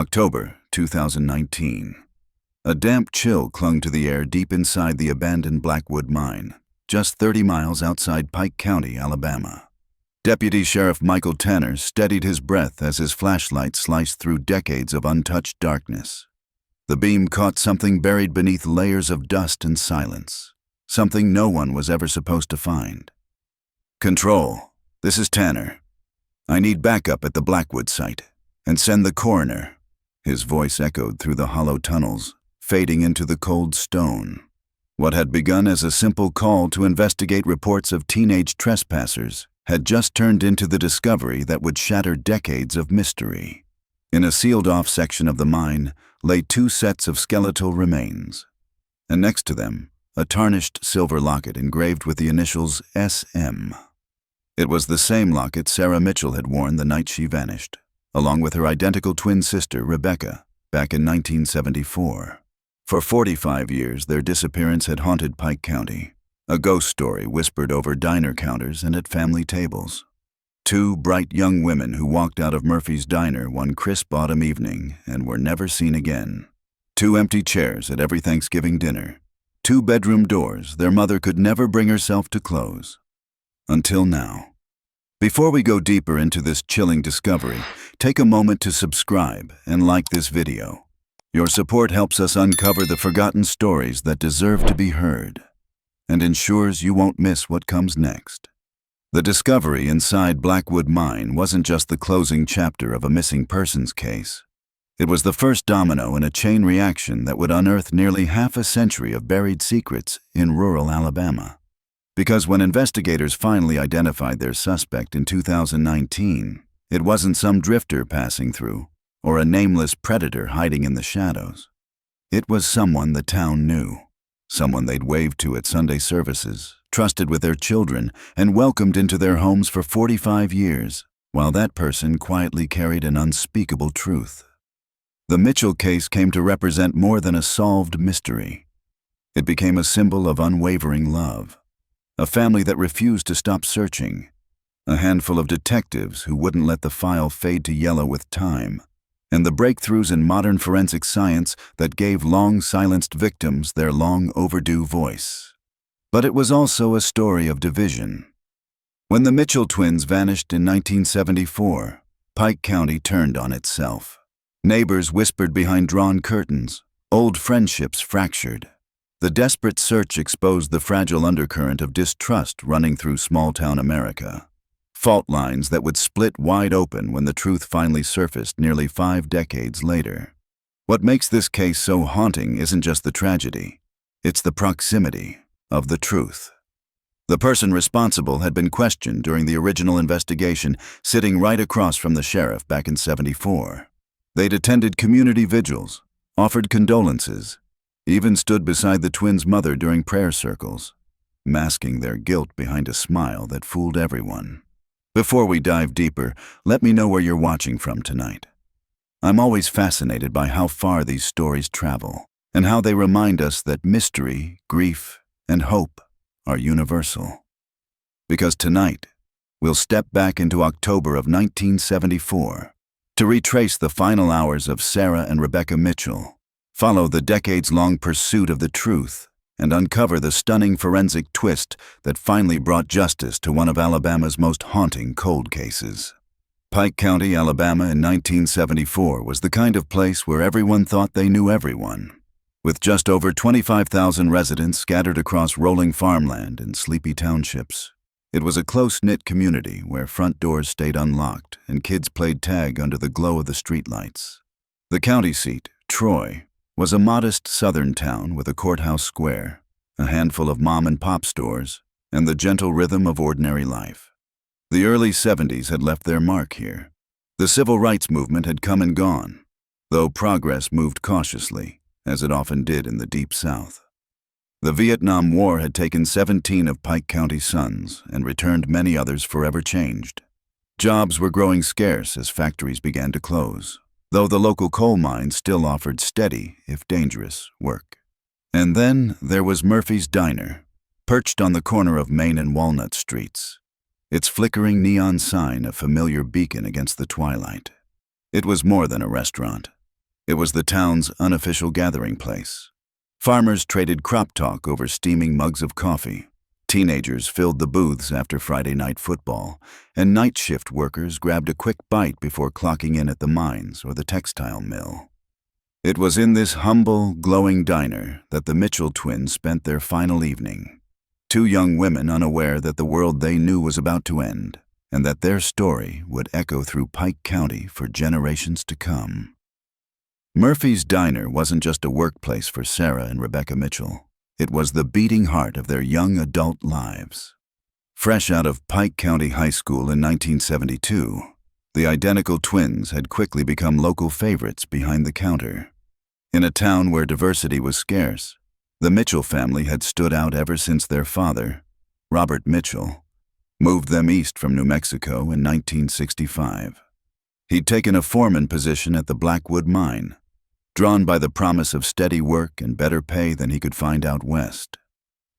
October 2019. A damp chill clung to the air deep inside the abandoned Blackwood mine, just 30 miles outside Pike County, Alabama. Deputy Sheriff Michael Tanner steadied his breath as his flashlight sliced through decades of untouched darkness. The beam caught something buried beneath layers of dust and silence, something no one was ever supposed to find. "Control, this is Tanner. I need backup at the Blackwood site, and send the coroner." His voice echoed through the hollow tunnels, fading into the cold stone. What had begun as a simple call to investigate reports of teenage trespassers had just turned into the discovery that would shatter decades of mystery. In a sealed-off section of the mine lay 2 sets of skeletal remains, and next to them, a tarnished silver locket engraved with the initials SM. It was the same locket Sarah Mitchell had worn the night she vanished, along with her identical twin sister, Rebecca, back in 1974. For 45 years, their disappearance had haunted Pike County, a ghost story whispered over diner counters and at family tables. 2 bright young women who walked out of Murphy's Diner one crisp autumn evening and were never seen again. 2 empty chairs at every Thanksgiving dinner. 2 bedroom doors their mother could never bring herself to close. Until now. Before we go deeper into this chilling discovery, take a moment to subscribe and like this video. Your support helps us uncover the forgotten stories that deserve to be heard, and ensures you won't miss what comes next. The discovery inside Blackwood Mine wasn't just the closing chapter of a missing persons case. It was the first domino in a chain reaction that would unearth nearly half a century of buried secrets in rural Alabama. Because when investigators finally identified their suspect in 2019, it wasn't some drifter passing through, or a nameless predator hiding in the shadows. It was someone the town knew, someone they'd waved to at Sunday services, trusted with their children, and welcomed into their homes for 45 years, while that person quietly carried an unspeakable truth. The Mitchell case came to represent more than a solved mystery. It became a symbol of unwavering love. A family that refused to stop searching, a handful of detectives who wouldn't let the file fade to yellow with time, and the breakthroughs in modern forensic science that gave long-silenced victims their long-overdue voice. But it was also a story of division. When the Mitchell twins vanished in 1974, Pike County turned on itself. Neighbors whispered behind drawn curtains, old friendships fractured. The desperate search exposed the fragile undercurrent of distrust running through small-town America. Fault lines that would split wide open when the truth finally surfaced nearly 5 decades later. What makes this case so haunting isn't just the tragedy, it's the proximity of the truth. The person responsible had been questioned during the original investigation, sitting right across from the sheriff back in '74. They'd attended community vigils, offered condolences, even stood beside the twins' mother during prayer circles, masking their guilt behind a smile that fooled everyone. Before we dive deeper, let me know where you're watching from tonight. I'm always fascinated by how far these stories travel, and how they remind us that mystery, grief, and hope are universal. Because tonight, we'll step back into October of 1974 to retrace the final hours of Sarah and Rebecca Mitchell, follow the decades-long pursuit of the truth, and uncover the stunning forensic twist that finally brought justice to one of Alabama's most haunting cold cases. Pike County, Alabama in 1974 was the kind of place where everyone thought they knew everyone. With just over 25,000 residents scattered across rolling farmland and sleepy townships, it was a close-knit community where front doors stayed unlocked and kids played tag under the glow of the streetlights. The county seat, Troy, was a modest southern town with a courthouse square, a handful of mom-and-pop stores, and the gentle rhythm of ordinary life. The early '70s had left their mark here. The civil rights movement had come and gone, though progress moved cautiously, as it often did in the Deep South. The Vietnam War had taken 17 of Pike County's sons and returned many others forever changed. Jobs were growing scarce as factories began to close, though the local coal mines still offered steady, if dangerous, work. And then there was Murphy's Diner, perched on the corner of Main and Walnut Streets, its flickering neon sign a familiar beacon against the twilight. It was more than a restaurant. It was the town's unofficial gathering place. Farmers traded crop talk over steaming mugs of coffee. Teenagers filled the booths after Friday night football, and night shift workers grabbed a quick bite before clocking in at the mines or the textile mill. It was in this humble, glowing diner that the Mitchell twins spent their final evening. Two young women unaware that the world they knew was about to end, and that their story would echo through Pike County for generations to come. Murphy's Diner wasn't just a workplace for Sarah and Rebecca Mitchell. It was the beating heart of their young adult lives. Fresh out of Pike County High School in 1972, the identical twins had quickly become local favorites behind the counter. In a town where diversity was scarce, the Mitchell family had stood out ever since their father, Robert Mitchell, moved them east from New Mexico in 1965. He'd taken a foreman position at the Blackwood mine, drawn by the promise of steady work and better pay than he could find out west.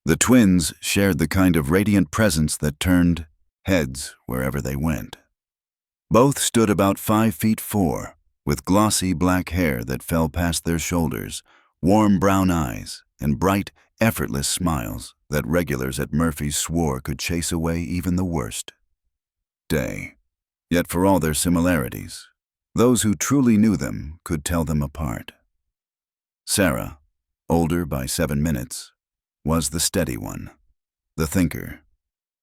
The twins shared the kind of radiant presence that turned heads wherever they went. Both stood about 5'4", with glossy black hair that fell past their shoulders, warm brown eyes, and bright, effortless smiles that regulars at Murphy's swore could chase away even the worst day. Yet for all their similarities, those who truly knew them could tell them apart. Sarah, older by 7 minutes, was the steady one, the thinker.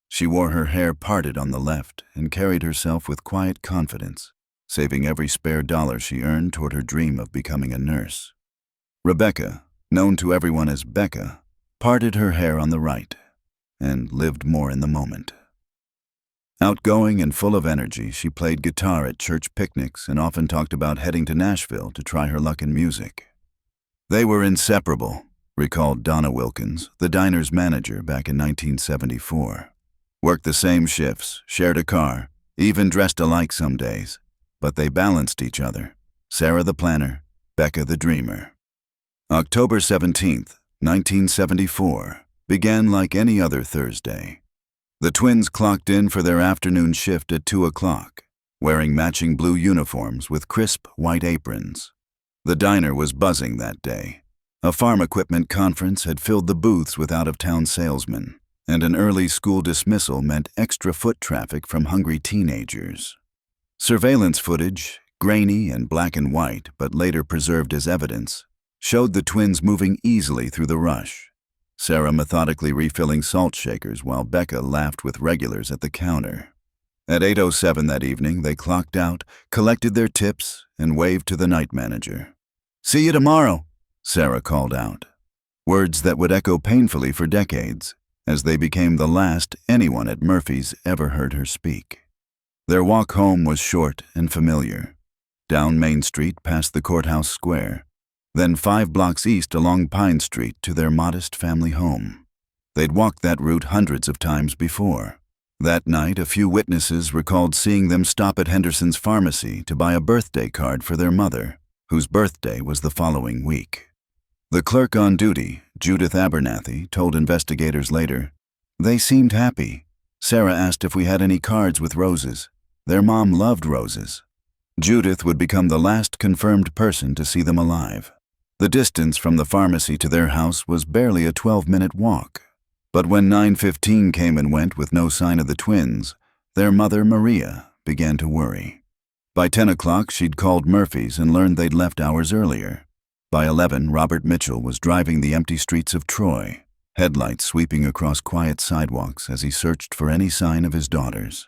She wore her hair parted on the left and carried herself with quiet confidence, saving every spare dollar she earned toward her dream of becoming a nurse. Rebecca, known to everyone as Becca, parted her hair on the right and lived more in the moment. Outgoing and full of energy, she played guitar at church picnics and often talked about heading to Nashville to try her luck in music. They were inseparable, recalled Donna Wilkins, the diner's manager back in 1974. Worked the same shifts, shared a car, even dressed alike some days, but they balanced each other. Sarah the planner, Becca the dreamer. October 17th, 1974, began like any other Thursday. The twins clocked in for their afternoon shift at 2 o'clock, wearing matching blue uniforms with crisp white aprons. The diner was buzzing that day. A farm equipment conference had filled the booths with out-of-town salesmen, and an early school dismissal meant extra foot traffic from hungry teenagers. Surveillance footage, grainy and black and white but later preserved as evidence, showed the twins moving easily through the rush, Sarah methodically refilling salt shakers while Becca laughed with regulars at the counter. At 8:07 that evening, they clocked out, collected their tips, and waved to the night manager. "See you tomorrow," Sarah called out. Words that would echo painfully for decades, as they became the last anyone at Murphy's ever heard her speak. Their walk home was short and familiar. Down Main Street past the courthouse square, then 5 blocks east along Pine Street to their modest family home. They'd walked that route hundreds of times before. That night, a few witnesses recalled seeing them stop at Henderson's pharmacy to buy a birthday card for their mother, whose birthday was the following week. The clerk on duty, Judith Abernathy, told investigators later, "They seemed happy. Sarah asked if we had any cards with roses. Their mom loved roses." Judith would become the last confirmed person to see them alive. The distance from the pharmacy to their house was barely a 12-minute walk. But when 9:15 came and went with no sign of the twins, their mother, Maria, began to worry. By 10 o'clock, she'd called Murphy's and learned they'd left hours earlier. By 11, Robert Mitchell was driving the empty streets of Troy, headlights sweeping across quiet sidewalks as he searched for any sign of his daughters.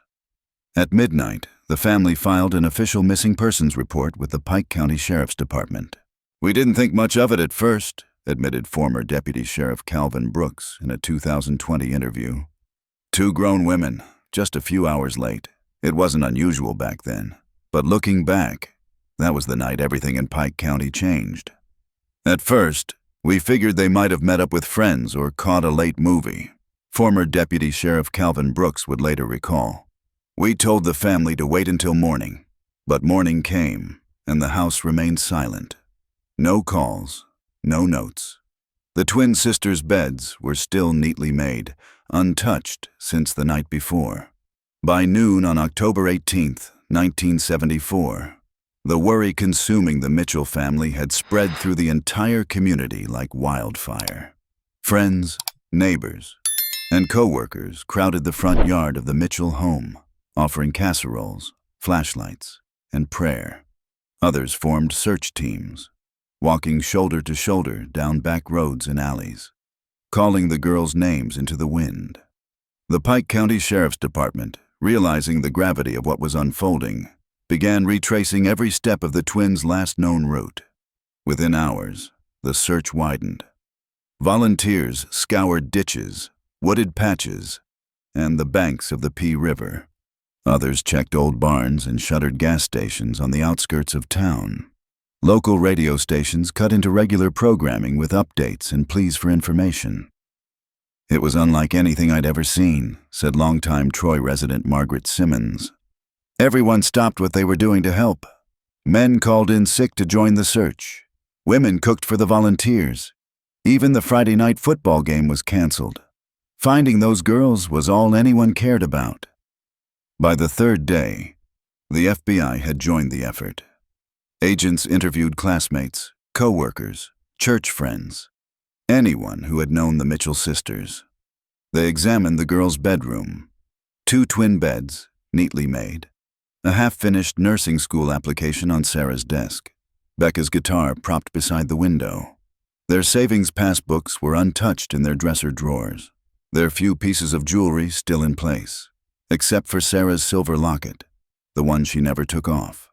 At midnight, the family filed an official missing persons report with the Pike County Sheriff's Department. "We didn't think much of it at first," admitted former Deputy Sheriff Calvin Brooks in a 2020 interview. 2 grown women, just a few hours late. It wasn't unusual back then. But looking back, that was the night everything in Pike County changed. "At first, we figured they might have met up with friends or caught a late movie," former Deputy Sheriff Calvin Brooks would later recall. "We told the family to wait until morning, but morning came, and the house remained silent. No calls, no notes. The twin sisters' beds were still neatly made, untouched since the night before. By noon on October 18th, 1974, The worry consuming the Mitchell family had spread through the entire community like wildfire. Friends, neighbors, and co-workers crowded the front yard of the Mitchell home, offering casseroles, flashlights, and prayer. Others formed search teams, walking shoulder to shoulder down back roads and alleys, calling the girls' names into the wind. The Pike County Sheriff's Department, realizing the gravity of what was unfolding, began retracing every step of the twins' last known route. Within hours, the search widened. Volunteers scoured ditches, wooded patches, and the banks of the Pea River. Others checked old barns and shuttered gas stations on the outskirts of town. Local radio stations cut into regular programming with updates and pleas for information. "It was unlike anything I'd ever seen," said longtime Troy resident Margaret Simmons. "Everyone stopped what they were doing to help. Men called in sick to join the search. Women cooked for the volunteers. Even the Friday night football game was canceled. Finding those girls was all anyone cared about." By the third day, the FBI had joined the effort. Agents interviewed classmates, co-workers, church friends, anyone who had known the Mitchell sisters. They examined the girls' bedroom. 2 twin beds, neatly made. A half-finished nursing school application on Sarah's desk. Becca's guitar propped beside the window. Their savings passbooks were untouched in their dresser drawers. Their few pieces of jewelry still in place, except for Sarah's silver locket, the one she never took off.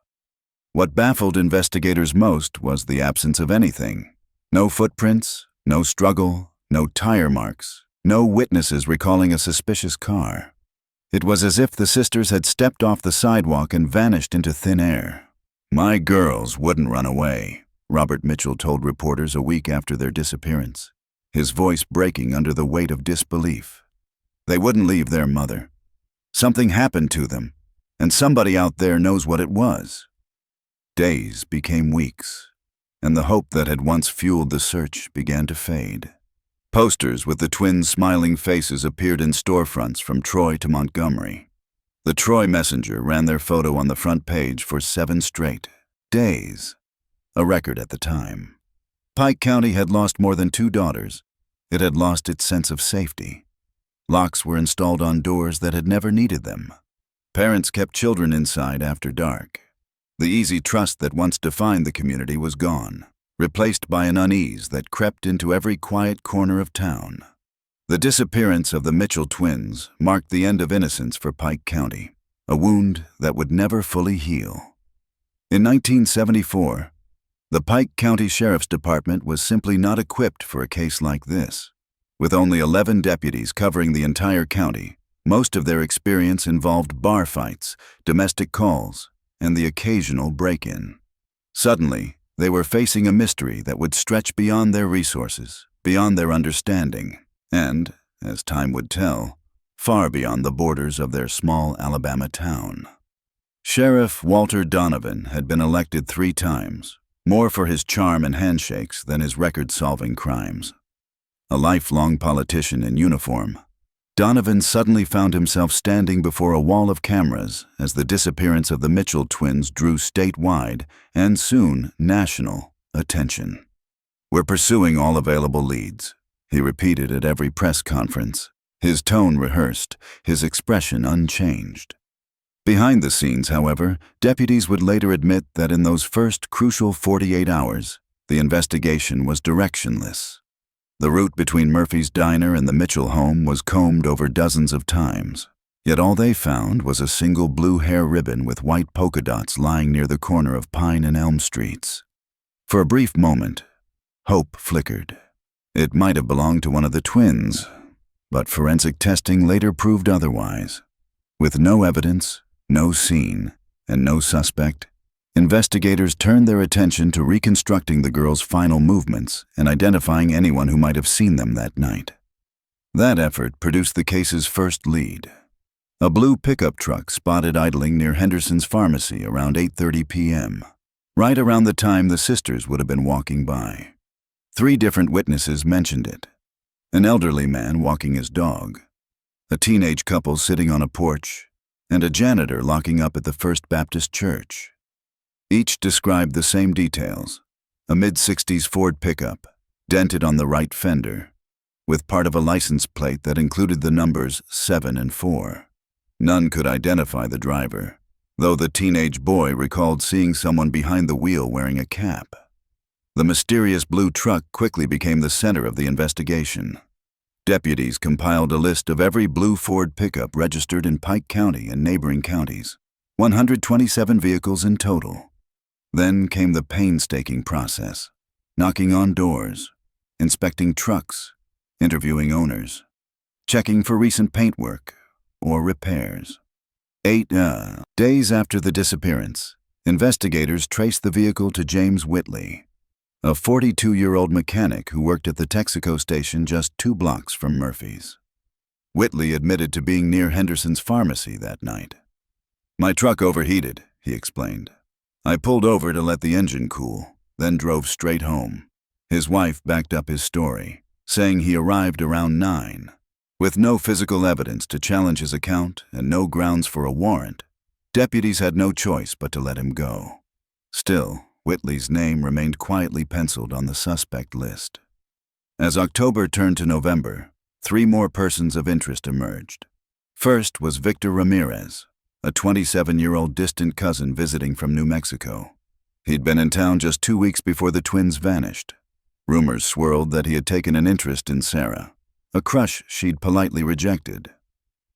What baffled investigators most was the absence of anything. No footprints, no struggle, no tire marks, no witnesses recalling a suspicious car. It was as if the sisters had stepped off the sidewalk and vanished into thin air. "My girls wouldn't run away," Robert Mitchell told reporters a week after their disappearance, his voice breaking under the weight of disbelief. "They wouldn't leave their mother. Something happened to them, and somebody out there knows what it was." Days became weeks, and the hope that had once fueled the search began to fade. Posters with the twins' smiling faces appeared in storefronts from Troy to Montgomery. The Troy Messenger ran their photo on the front page for 7 straight days, a record at the time. Pike County had lost more than 2 daughters. It had lost its sense of safety. Locks were installed on doors that had never needed them. Parents kept children inside after dark. The easy trust that once defined the community was gone, replaced by an unease that crept into every quiet corner of town. The disappearance of the Mitchell twins marked the end of innocence for Pike County, a wound that would never fully heal. In 1974, the Pike County Sheriff's Department was simply not equipped for a case like this. With only 11 deputies covering the entire county, most of their experience involved bar fights, domestic calls, and the occasional break-in. Suddenly, they were facing a mystery that would stretch beyond their resources, beyond their understanding, and, as time would tell, far beyond the borders of their small Alabama town. Sheriff Walter Donovan had been elected 3 times, more for his charm and handshakes than his record-solving crimes. A lifelong politician in uniform, Donovan suddenly found himself standing before a wall of cameras as the disappearance of the Mitchell twins drew statewide and soon national attention. "We're pursuing all available leads," he repeated at every press conference, his tone rehearsed, his expression unchanged. Behind the scenes, however, deputies would later admit that in those first crucial 48 hours, the investigation was directionless. The route between Murphy's Diner and the Mitchell home was combed over dozens of times, yet all they found was a single blue hair ribbon with white polka dots lying near the corner of Pine and Elm Streets. For a brief moment, hope flickered. It might have belonged to one of the twins, but forensic testing later proved otherwise. With no evidence, no scene, and no suspect, investigators turned their attention to reconstructing the girls' final movements and identifying anyone who might have seen them that night. That effort produced the case's first lead. A blue pickup truck spotted idling near Henderson's Pharmacy around 8:30 p.m., right around the time the sisters would have been walking by. 3 different witnesses mentioned it: an elderly man walking his dog, a teenage couple sitting on a porch, and a janitor locking up at the First Baptist Church. Each described the same details: a mid-60s Ford pickup, dented on the right fender, with part of a license plate that included the numbers 7 and 4. None could identify the driver, though the teenage boy recalled seeing someone behind the wheel wearing a cap. The mysterious blue truck quickly became the center of the investigation. Deputies compiled a list of every blue Ford pickup registered in Pike County and neighboring counties, 127 vehicles in total. Then came the painstaking process: knocking on doors, inspecting trucks, interviewing owners, checking for recent paintwork or repairs. 8 days after the disappearance, investigators traced the vehicle to James Whitley, a 42-year-old mechanic who worked at the Texaco station just 2 blocks from Murphy's. Whitley admitted to being near Henderson's pharmacy that night. "My truck overheated," he explained. "I pulled over to let the engine cool, then drove straight home." His wife backed up his story, saying he arrived around 9. With no physical evidence to challenge his account and no grounds for a warrant, deputies had no choice but to let him go. Still, Whitley's name remained quietly penciled on the suspect list. As October turned to November, 3 more persons of interest emerged. First was Victor Ramirez, a 27-year-old distant cousin visiting from New Mexico. He'd been in town just 2 weeks before the twins vanished. Rumors swirled that he had taken an interest in Sarah, a crush she'd politely rejected.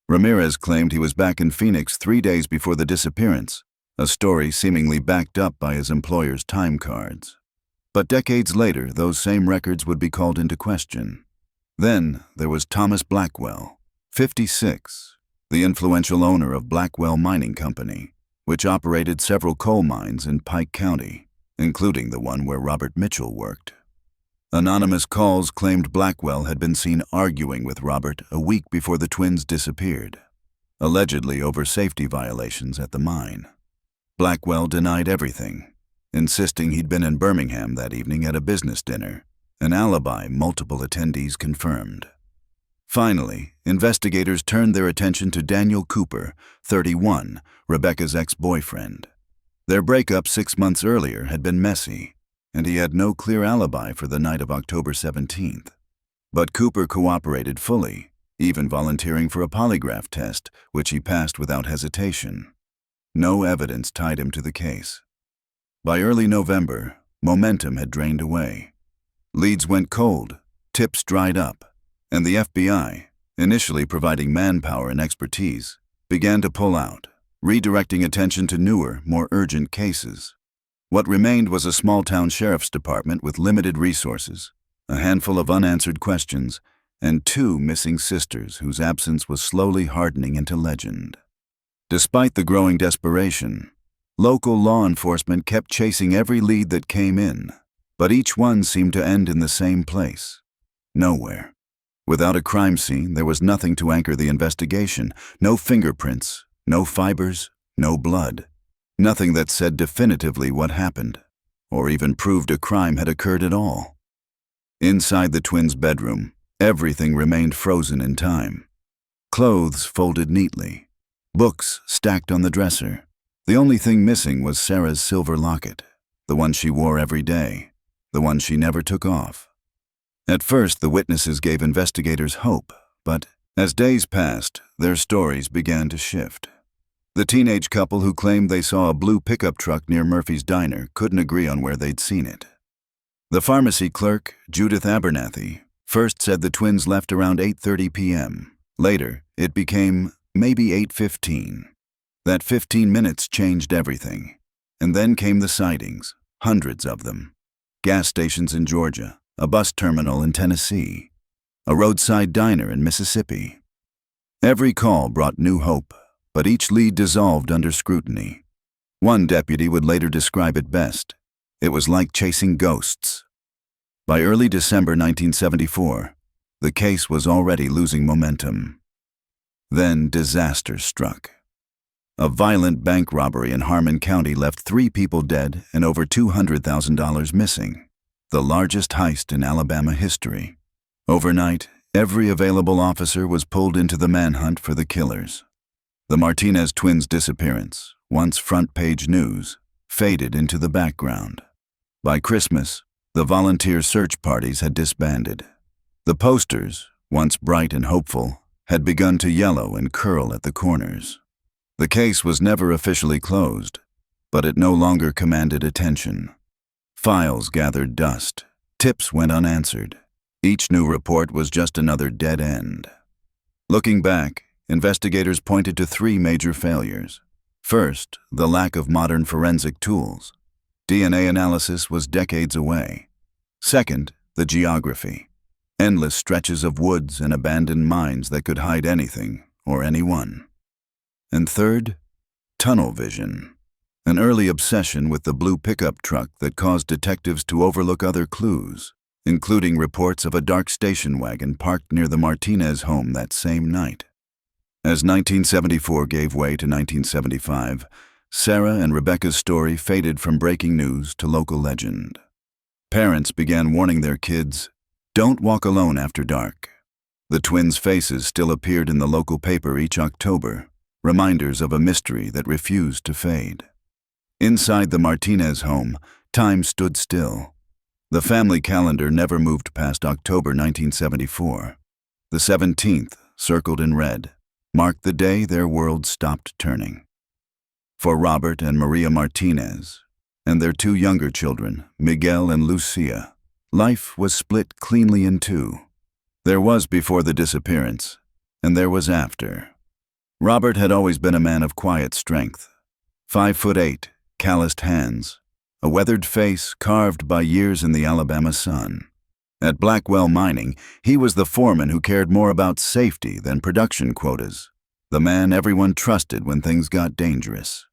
Ramirez claimed he was back in Phoenix 3 days before the disappearance, a story seemingly backed up by his employer's time cards. But decades later, those same records would be called into question. Then there was Thomas Blackwell, 56, the influential owner of Blackwell Mining Company, which operated several coal mines in Pike County, including the one where Robert Mitchell worked. Anonymous calls claimed Blackwell had been seen arguing with Robert a week before the twins disappeared, allegedly over safety violations at the mine. Blackwell denied everything, insisting he'd been in Birmingham that evening at a business dinner, an alibi multiple attendees confirmed. Finally, investigators turned their attention to Daniel Cooper, 31, Rebecca's ex-boyfriend. Their breakup 6 months earlier had been messy, and he had no clear alibi for the night of October 17th. But Cooper cooperated fully, even volunteering for a polygraph test, which he passed without hesitation. No evidence tied him to the case. By early November, momentum had drained away. Leads went cold, tips dried up, and the FBI, initially providing manpower and expertise, began to pull out, redirecting attention to newer, more urgent cases. What remained was a small-town sheriff's department with limited resources, a handful of unanswered questions, and 2 missing sisters whose absence was slowly hardening into legend. Despite the growing desperation, local law enforcement kept chasing every lead that came in, but each one seemed to end in the same place: nowhere. Without a crime scene, there was nothing to anchor the investigation: no fingerprints, no fibers, no blood. Nothing that said definitively what happened, or even proved a crime had occurred at all. Inside the twins' bedroom, everything remained frozen in time. Clothes folded neatly, books stacked on the dresser. The only thing missing was Sarah's silver locket, the one she wore every day, the one she never took off. At first, the witnesses gave investigators hope, but as days passed, their stories began to shift. The teenage couple who claimed they saw a blue pickup truck near Murphy's diner couldn't agree on where they'd seen it. The pharmacy clerk, Judith Abernathy, first said the twins left around 8:30 p.m. Later, it became maybe 8:15. That 15 minutes changed everything. And then came the sightings, hundreds of them. Gas stations in Georgia, a bus terminal in Tennessee, a roadside diner in Mississippi. Every call brought new hope, but each lead dissolved under scrutiny. One deputy would later describe it best: it was like chasing ghosts. By early December 1974, the case was already losing momentum. Then disaster struck. A violent bank robbery in Harmon County left 3 people dead and over $200,000 missing, the largest heist in Alabama history. Overnight, every available officer was pulled into the manhunt for the killers. The Martinez twins' disappearance, once front-page news, faded into the background. By Christmas, the volunteer search parties had disbanded. The posters, once bright and hopeful, had begun to yellow and curl at the corners. The case was never officially closed, but it no longer commanded attention. Files gathered dust. Tips went unanswered. Each new report was just another dead end. Looking back, investigators pointed to three major failures. First, the lack of modern forensic tools. DNA analysis was decades away. Second, the geography. Endless stretches of woods and abandoned mines that could hide anything or anyone. And third, tunnel vision. An early obsession with the blue pickup truck that caused detectives to overlook other clues, including reports of a dark station wagon parked near the Martinez home that same night. As 1974 gave way to 1975, Sarah and Rebecca's story faded from breaking news to local legend. Parents began warning their kids, "Don't walk alone after dark." The twins' faces still appeared in the local paper each October, reminders of a mystery that refused to fade. Inside the Martinez home, time stood still. The family calendar never moved past October 1974. The 17th, circled in red, marked the day their world stopped turning. For Robert and Maria Martinez, and their two younger children, Miguel and Lucia, life was split cleanly in two. There was before the disappearance, and there was after. Robert had always been a man of quiet strength. 5'8", calloused hands, a weathered face carved by years in the Alabama sun. At Blackwell Mining, he was the foreman who cared more about safety than production quotas, the man everyone trusted when things got dangerous.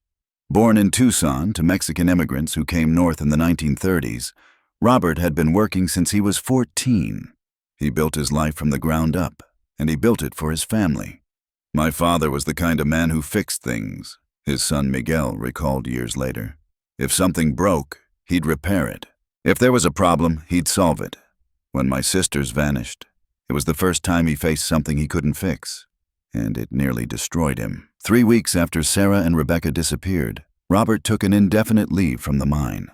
Born in Tucson to Mexican immigrants who came north in the 1930s, Robert had been working since he was 14. He built his life from the ground up, and he built it for his family. "My father was the kind of man who fixed things," his son Miguel recalled years later. "If something broke, he'd repair it. If there was a problem, he'd solve it. When my sisters vanished, it was the first time he faced something he couldn't fix, and it nearly destroyed him." 3 weeks after Sarah and Rebecca disappeared, Robert took an indefinite leave from the mine.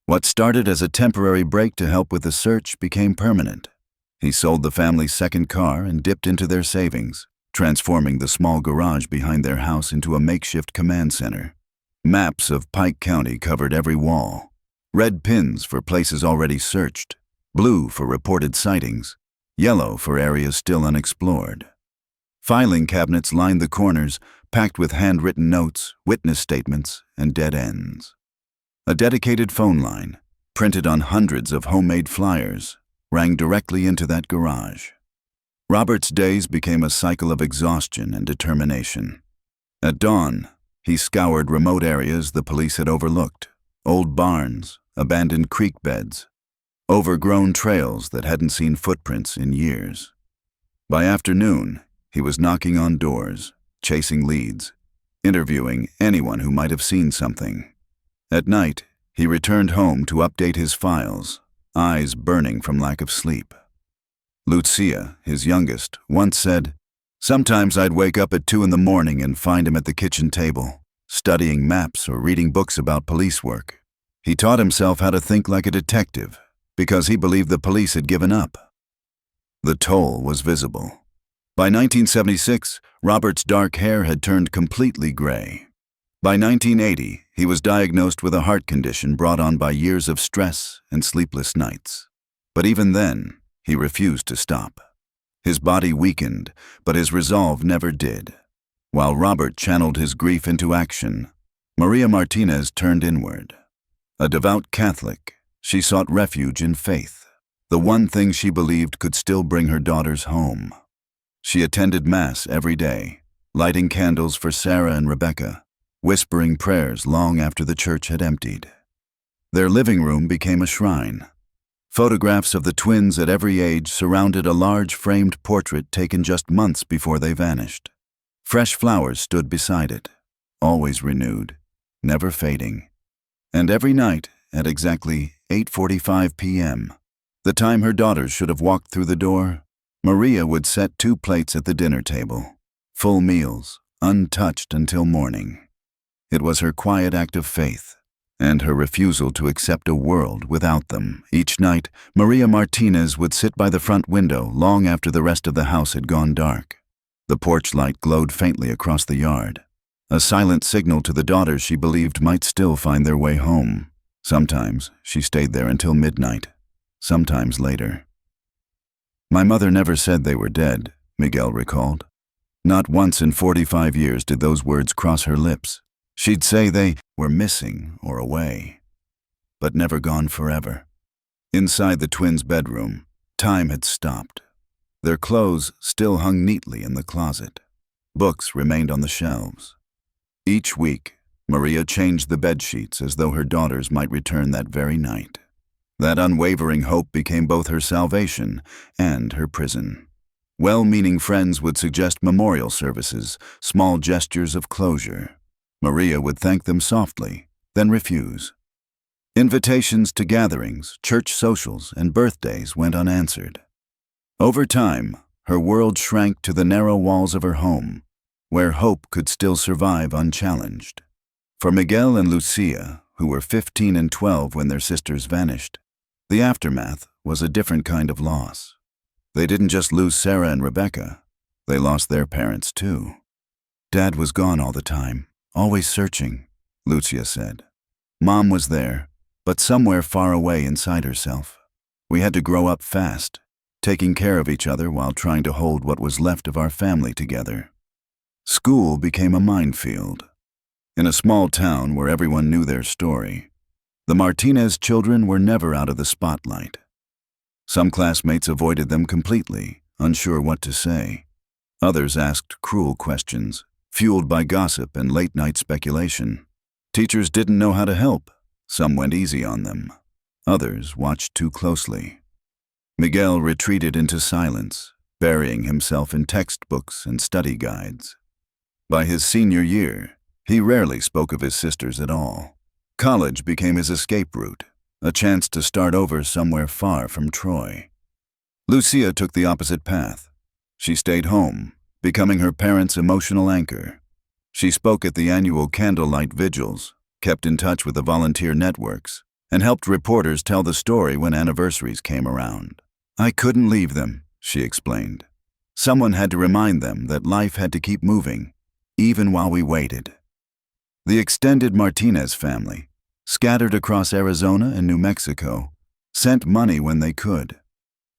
What started as a temporary break to help with the search became permanent. He sold the family's second car and dipped into their savings, transforming the small garage behind their house into a makeshift command center. Maps of Pike County covered every wall. Red pins for places already searched, blue for reported sightings, yellow for areas still unexplored. Filing cabinets lined the corners, packed with handwritten notes, witness statements, and dead ends. A dedicated phone line, printed on hundreds of homemade flyers, rang directly into that garage. Robert's days became a cycle of exhaustion and determination. At dawn, he scoured remote areas the police had overlooked, old barns, abandoned creek beds, overgrown trails that hadn't seen footprints in years. By afternoon, he was knocking on doors, chasing leads, interviewing anyone who might have seen something. At night, he returned home to update his files, eyes burning from lack of sleep. Lucia, his youngest, once said, "Sometimes I'd wake up at 2 in the morning and find him at the kitchen table, studying maps or reading books about police work. He taught himself how to think like a detective because he believed the police had given up." The toll was visible. By 1976, Robert's dark hair had turned completely gray. By 1980, he was diagnosed with a heart condition brought on by years of stress and sleepless nights. But even then, he refused to stop. His body weakened, but his resolve never did. While Robert channeled his grief into action, Maria Martinez turned inward. A devout Catholic, she sought refuge in faith, the one thing she believed could still bring her daughters home. She attended Mass every day, lighting candles for Sarah and Rebecca, whispering prayers long after the church had emptied. Their living room became a shrine. Photographs of the twins at every age surrounded a large framed portrait taken just months before they vanished. Fresh flowers stood beside it, always renewed, never fading. And every night, at exactly 8:45 p.m., the time her daughters should have walked through the door, Maria would set 2 plates at the dinner table, full meals, untouched until morning. It was her quiet act of faith, and her refusal to accept a world without them. Each night, Maria Martinez would sit by the front window long after the rest of the house had gone dark. The porch light glowed faintly across the yard, a silent signal to the daughters she believed might still find their way home. Sometimes she stayed there until midnight, sometimes later. "My mother never said they were dead," Miguel recalled. Not once in 45 years did those words cross her lips. She'd say they were missing or away, but never gone forever. Inside the twins' bedroom, time had stopped. Their clothes still hung neatly in the closet. Books remained on the shelves. Each week, Maria changed the bed sheets as though her daughters might return that very night. That unwavering hope became both her salvation and her prison. Well-meaning friends would suggest memorial services, small gestures of closure. Maria would thank them softly, then refuse. Invitations to gatherings, church socials, and birthdays went unanswered. Over time, her world shrank to the narrow walls of her home, where hope could still survive unchallenged. For Miguel and Lucia, who were 15 and 12 when their sisters vanished, the aftermath was a different kind of loss. They didn't just lose Sarah and Rebecca, they lost their parents too. "Dad was gone all the time, always searching," Lucia said. "Mom was there, but somewhere far away inside herself. We had to grow up fast, taking care of each other while trying to hold what was left of our family together." School became a minefield. In a small town where everyone knew their story, the Martinez children were never out of the spotlight. Some classmates avoided them completely, unsure what to say. Others asked cruel questions, fueled by gossip and late-night speculation. Teachers didn't know how to help. Some went easy on them. Others watched too closely. Miguel retreated into silence, burying himself in textbooks and study guides. By his senior year, he rarely spoke of his sisters at all. College became his escape route, a chance to start over somewhere far from Troy. Lucia took the opposite path. She stayed home, becoming her parents' emotional anchor. She spoke at the annual candlelight vigils, kept in touch with the volunteer networks, and helped reporters tell the story when anniversaries came around. "I couldn't leave them," she explained. "Someone had to remind them that life had to keep moving, even while we waited." The extended Martinez family, scattered across Arizona and New Mexico, sent money when they could.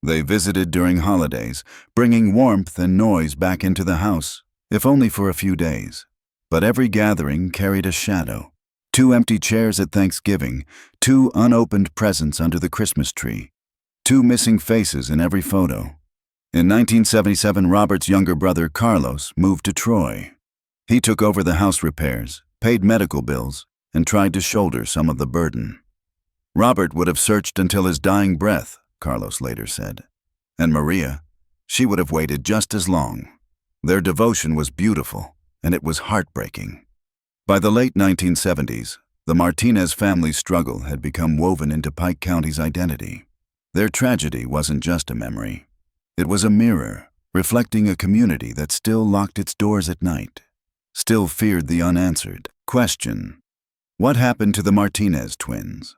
They visited during holidays, bringing warmth and noise back into the house, if only for a few days. But every gathering carried a shadow. 2 empty chairs at Thanksgiving, 2 unopened presents under the Christmas tree, 2 missing faces in every photo. In 1977, Robert's younger brother, Carlos, moved to Troy. He took over the house repairs, paid medical bills, and tried to shoulder some of the burden. Robert would have searched until his dying breath, Carlos later said. And Maria, she would have waited just as long. Their devotion was beautiful, and it was heartbreaking. By the late 1970s, the Martinez family's struggle had become woven into Pike County's identity. Their tragedy wasn't just a memory. It was a mirror, reflecting a community that still locked its doors at night, still feared the unanswered question. What happened to the Martinez twins?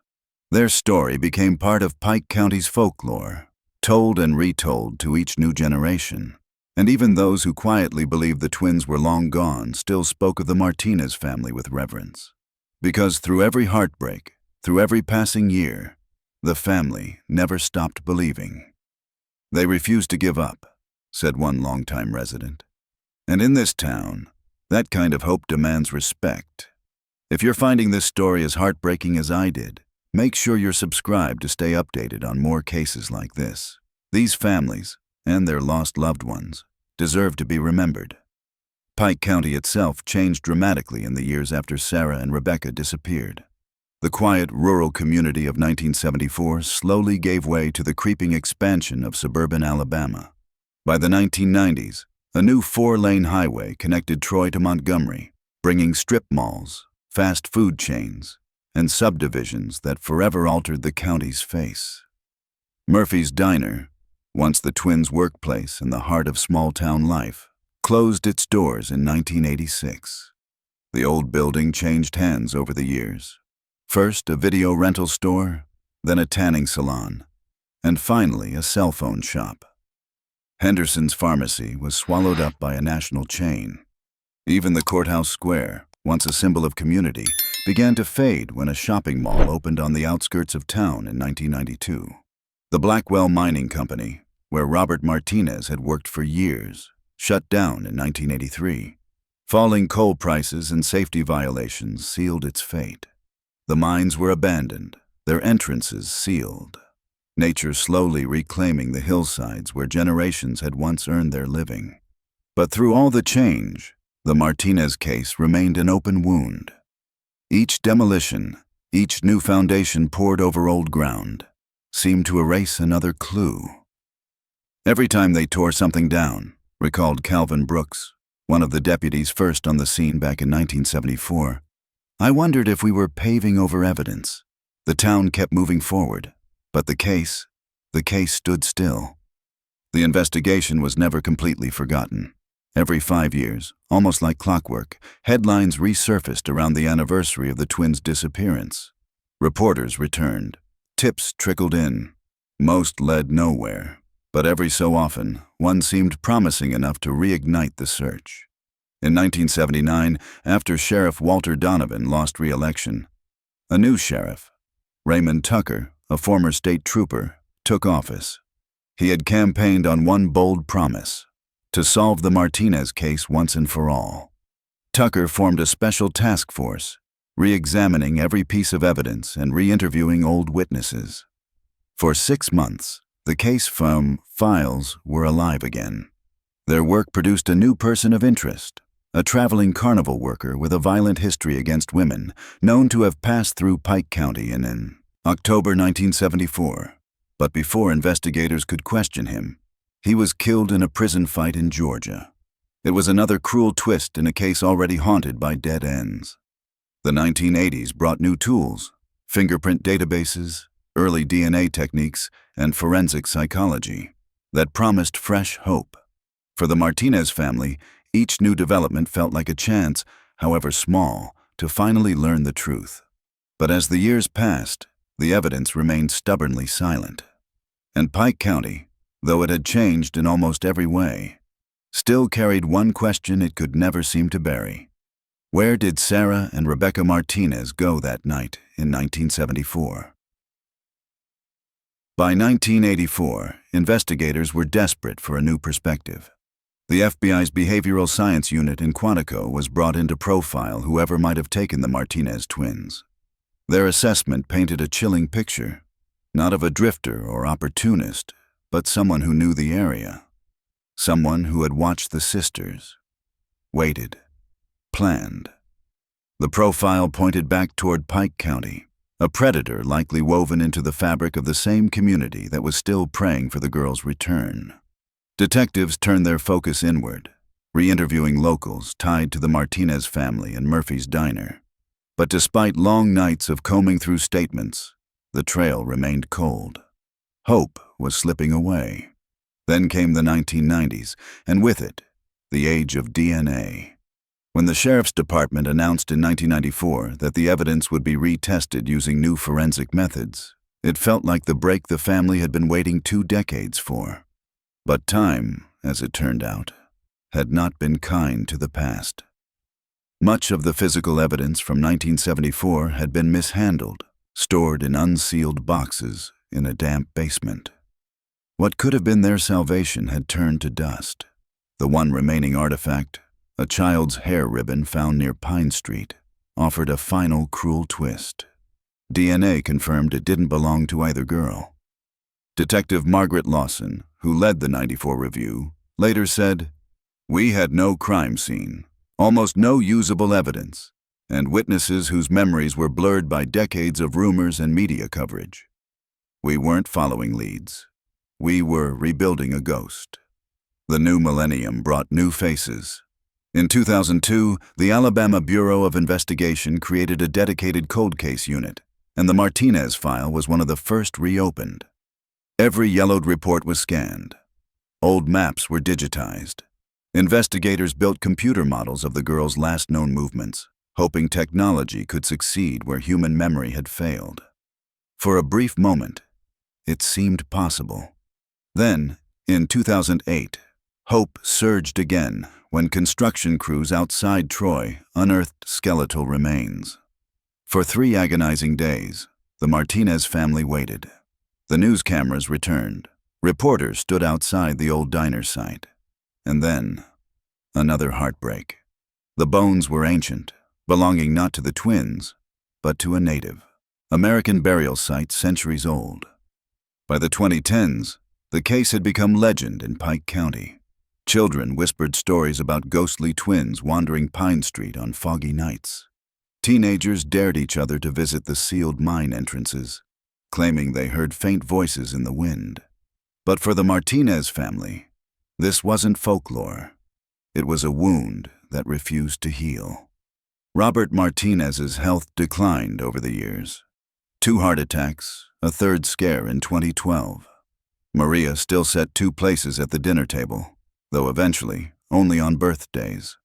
Their story became part of Pike County's folklore, told and retold to each new generation. And even those who quietly believed the twins were long gone still spoke of the Martinez family with reverence. Because through every heartbreak, through every passing year, the family never stopped believing. "They refused to give up," said one longtime resident. And in this town, that kind of hope demands respect. If you're finding this story as heartbreaking as I did, make sure you're subscribed to stay updated on more cases like this. These families, and their lost loved ones, deserve to be remembered. Pike County itself changed dramatically in the years after Sarah and Rebecca disappeared. The quiet rural community of 1974 slowly gave way to the creeping expansion of suburban Alabama. By the 1990s, a new 4-lane highway connected Troy to Montgomery, bringing strip malls, fast food chains, and subdivisions that forever altered the county's face. Murphy's Diner, once the twins' workplace in the heart of small-town life, closed its doors in 1986. The old building changed hands over the years. First, a video rental store, then a tanning salon, and finally a cell phone shop. Henderson's pharmacy was swallowed up by a national chain. Even the courthouse square, once a symbol of community, began to fade when a shopping mall opened on the outskirts of town in 1992. The Blackwell Mining Company, where Robert Martinez had worked for years, shut down in 1983. Falling coal prices and safety violations sealed its fate. The mines were abandoned, their entrances sealed. Nature slowly reclaiming the hillsides where generations had once earned their living. But through all the change, the Martinez case remained an open wound. Each demolition, each new foundation poured over old ground, seemed to erase another clue. Every time they tore something down, recalled Calvin Brooks, one of the deputies first on the scene back in 1974, I wondered if we were paving over evidence. The town kept moving forward, but the case stood still. The investigation was never completely forgotten. Every 5 years, almost like clockwork, headlines resurfaced around the anniversary of the twins' disappearance. Reporters returned. Tips trickled in. Most led nowhere, but every so often, one seemed promising enough to reignite the search. In 1979, after Sheriff Walter Donovan lost re-election, a new sheriff, Raymond Tucker, a former state trooper, took office. He had campaigned on one bold promise: to solve the Martinez case once and for all. Tucker formed a special task force, re-examining every piece of evidence and re-interviewing old witnesses. For 6 months, the case files were alive again. Their work produced a new person of interest, a traveling carnival worker with a violent history against women, known to have passed through Pike County in October 1974. But before investigators could question him, he was killed in a prison fight in Georgia. It was another cruel twist in a case already haunted by dead ends. The 1980s brought new tools: fingerprint databases, early DNA techniques, and forensic psychology that promised fresh hope. For the Martinez family, each new development felt like a chance, however small, to finally learn the truth. But as the years passed, the evidence remained stubbornly silent. And Pike County, though it had changed in almost every way, still carried one question it could never seem to bury. Where did Sarah and Rebecca Martinez go that night in 1974? By 1984, investigators were desperate for a new perspective. The FBI's Behavioral Science Unit in Quantico was brought in to profile whoever might have taken the Martinez twins. Their assessment painted a chilling picture, not of a drifter or opportunist, but someone who knew the area. Someone who had watched the sisters, waited, planned. The profile pointed back toward Pike County, a predator likely woven into the fabric of the same community that was still praying for the girl's return. Detectives turned their focus inward, re-interviewing locals tied to the Martinez family and Murphy's Diner. But despite long nights of combing through statements, the trail remained cold. Hope was slipping away. Then came the 1990s, and with it, the age of DNA. When the Sheriff's Department announced in 1994 that the evidence would be retested using new forensic methods, it felt like the break the family had been waiting 2 decades for. But time, as it turned out, had not been kind to the past. Much of the physical evidence from 1974 had been mishandled, stored in unsealed boxes in a damp basement. What could have been their salvation had turned to dust. The one remaining artifact, a child's hair ribbon found near Pine Street, offered a final cruel twist. DNA confirmed it didn't belong to either girl. Detective Margaret Lawson, who led the '94 review, later said, "We had no crime scene, almost no usable evidence, and witnesses whose memories were blurred by decades of rumors and media coverage. We weren't following leads. We were rebuilding a ghost." The new millennium brought new faces. In 2002, the Alabama Bureau of Investigation created a dedicated cold case unit, and the Martinez file was one of the first reopened. Every yellowed report was scanned. Old maps were digitized. Investigators built computer models of the girls' last known movements, hoping technology could succeed where human memory had failed. For a brief moment, it seemed possible. Then, in 2008, hope surged again when construction crews outside Troy unearthed skeletal remains. For 3 agonizing days, the Martinez family waited. The news cameras returned. Reporters stood outside the old diner site. And then, another heartbreak. The bones were ancient, belonging not to the twins, but to a native American burial site centuries old. By the 2010s, the case had become legend in Pike County. Children whispered stories about ghostly twins wandering Pine Street on foggy nights. Teenagers dared each other to visit the sealed mine entrances, claiming they heard faint voices in the wind. But for the Martinez family, this wasn't folklore. It was a wound that refused to heal. Robert Martinez's health declined over the years. 2 heart attacks, a 3rd scare in 2012. Maria still set 2 places at the dinner table, though eventually only on birthdays.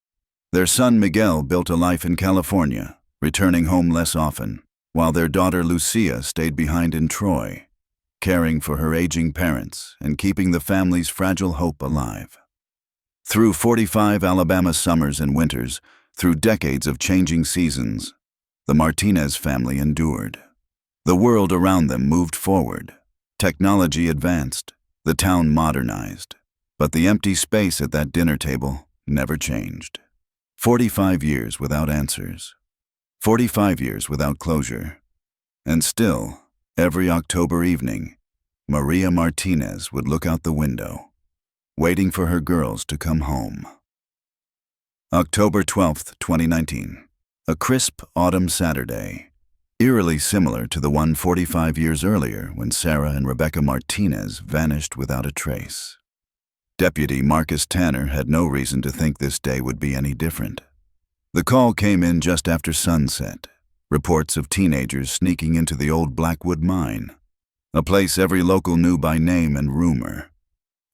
Their son Miguel built a life in California, returning home less often, while their daughter Lucia stayed behind in Troy, caring for her aging parents and keeping the family's fragile hope alive. Through 45 Alabama summers and winters, through decades of changing seasons, the Martinez family endured. The world around them moved forward. Technology advanced. The town modernized. But the empty space at that dinner table never changed. 45 years without answers. 45 years without closure. And still, every October evening, Maria Martinez would look out the window, waiting for her girls to come home. October 12, 2019. A crisp autumn Saturday, eerily similar to the one 45 years earlier when Sarah and Rebecca Martinez vanished without a trace. Deputy Marcus Tanner had no reason to think this day would be any different. The call came in just after sunset, reports of teenagers sneaking into the old Blackwood mine, a place every local knew by name and rumor.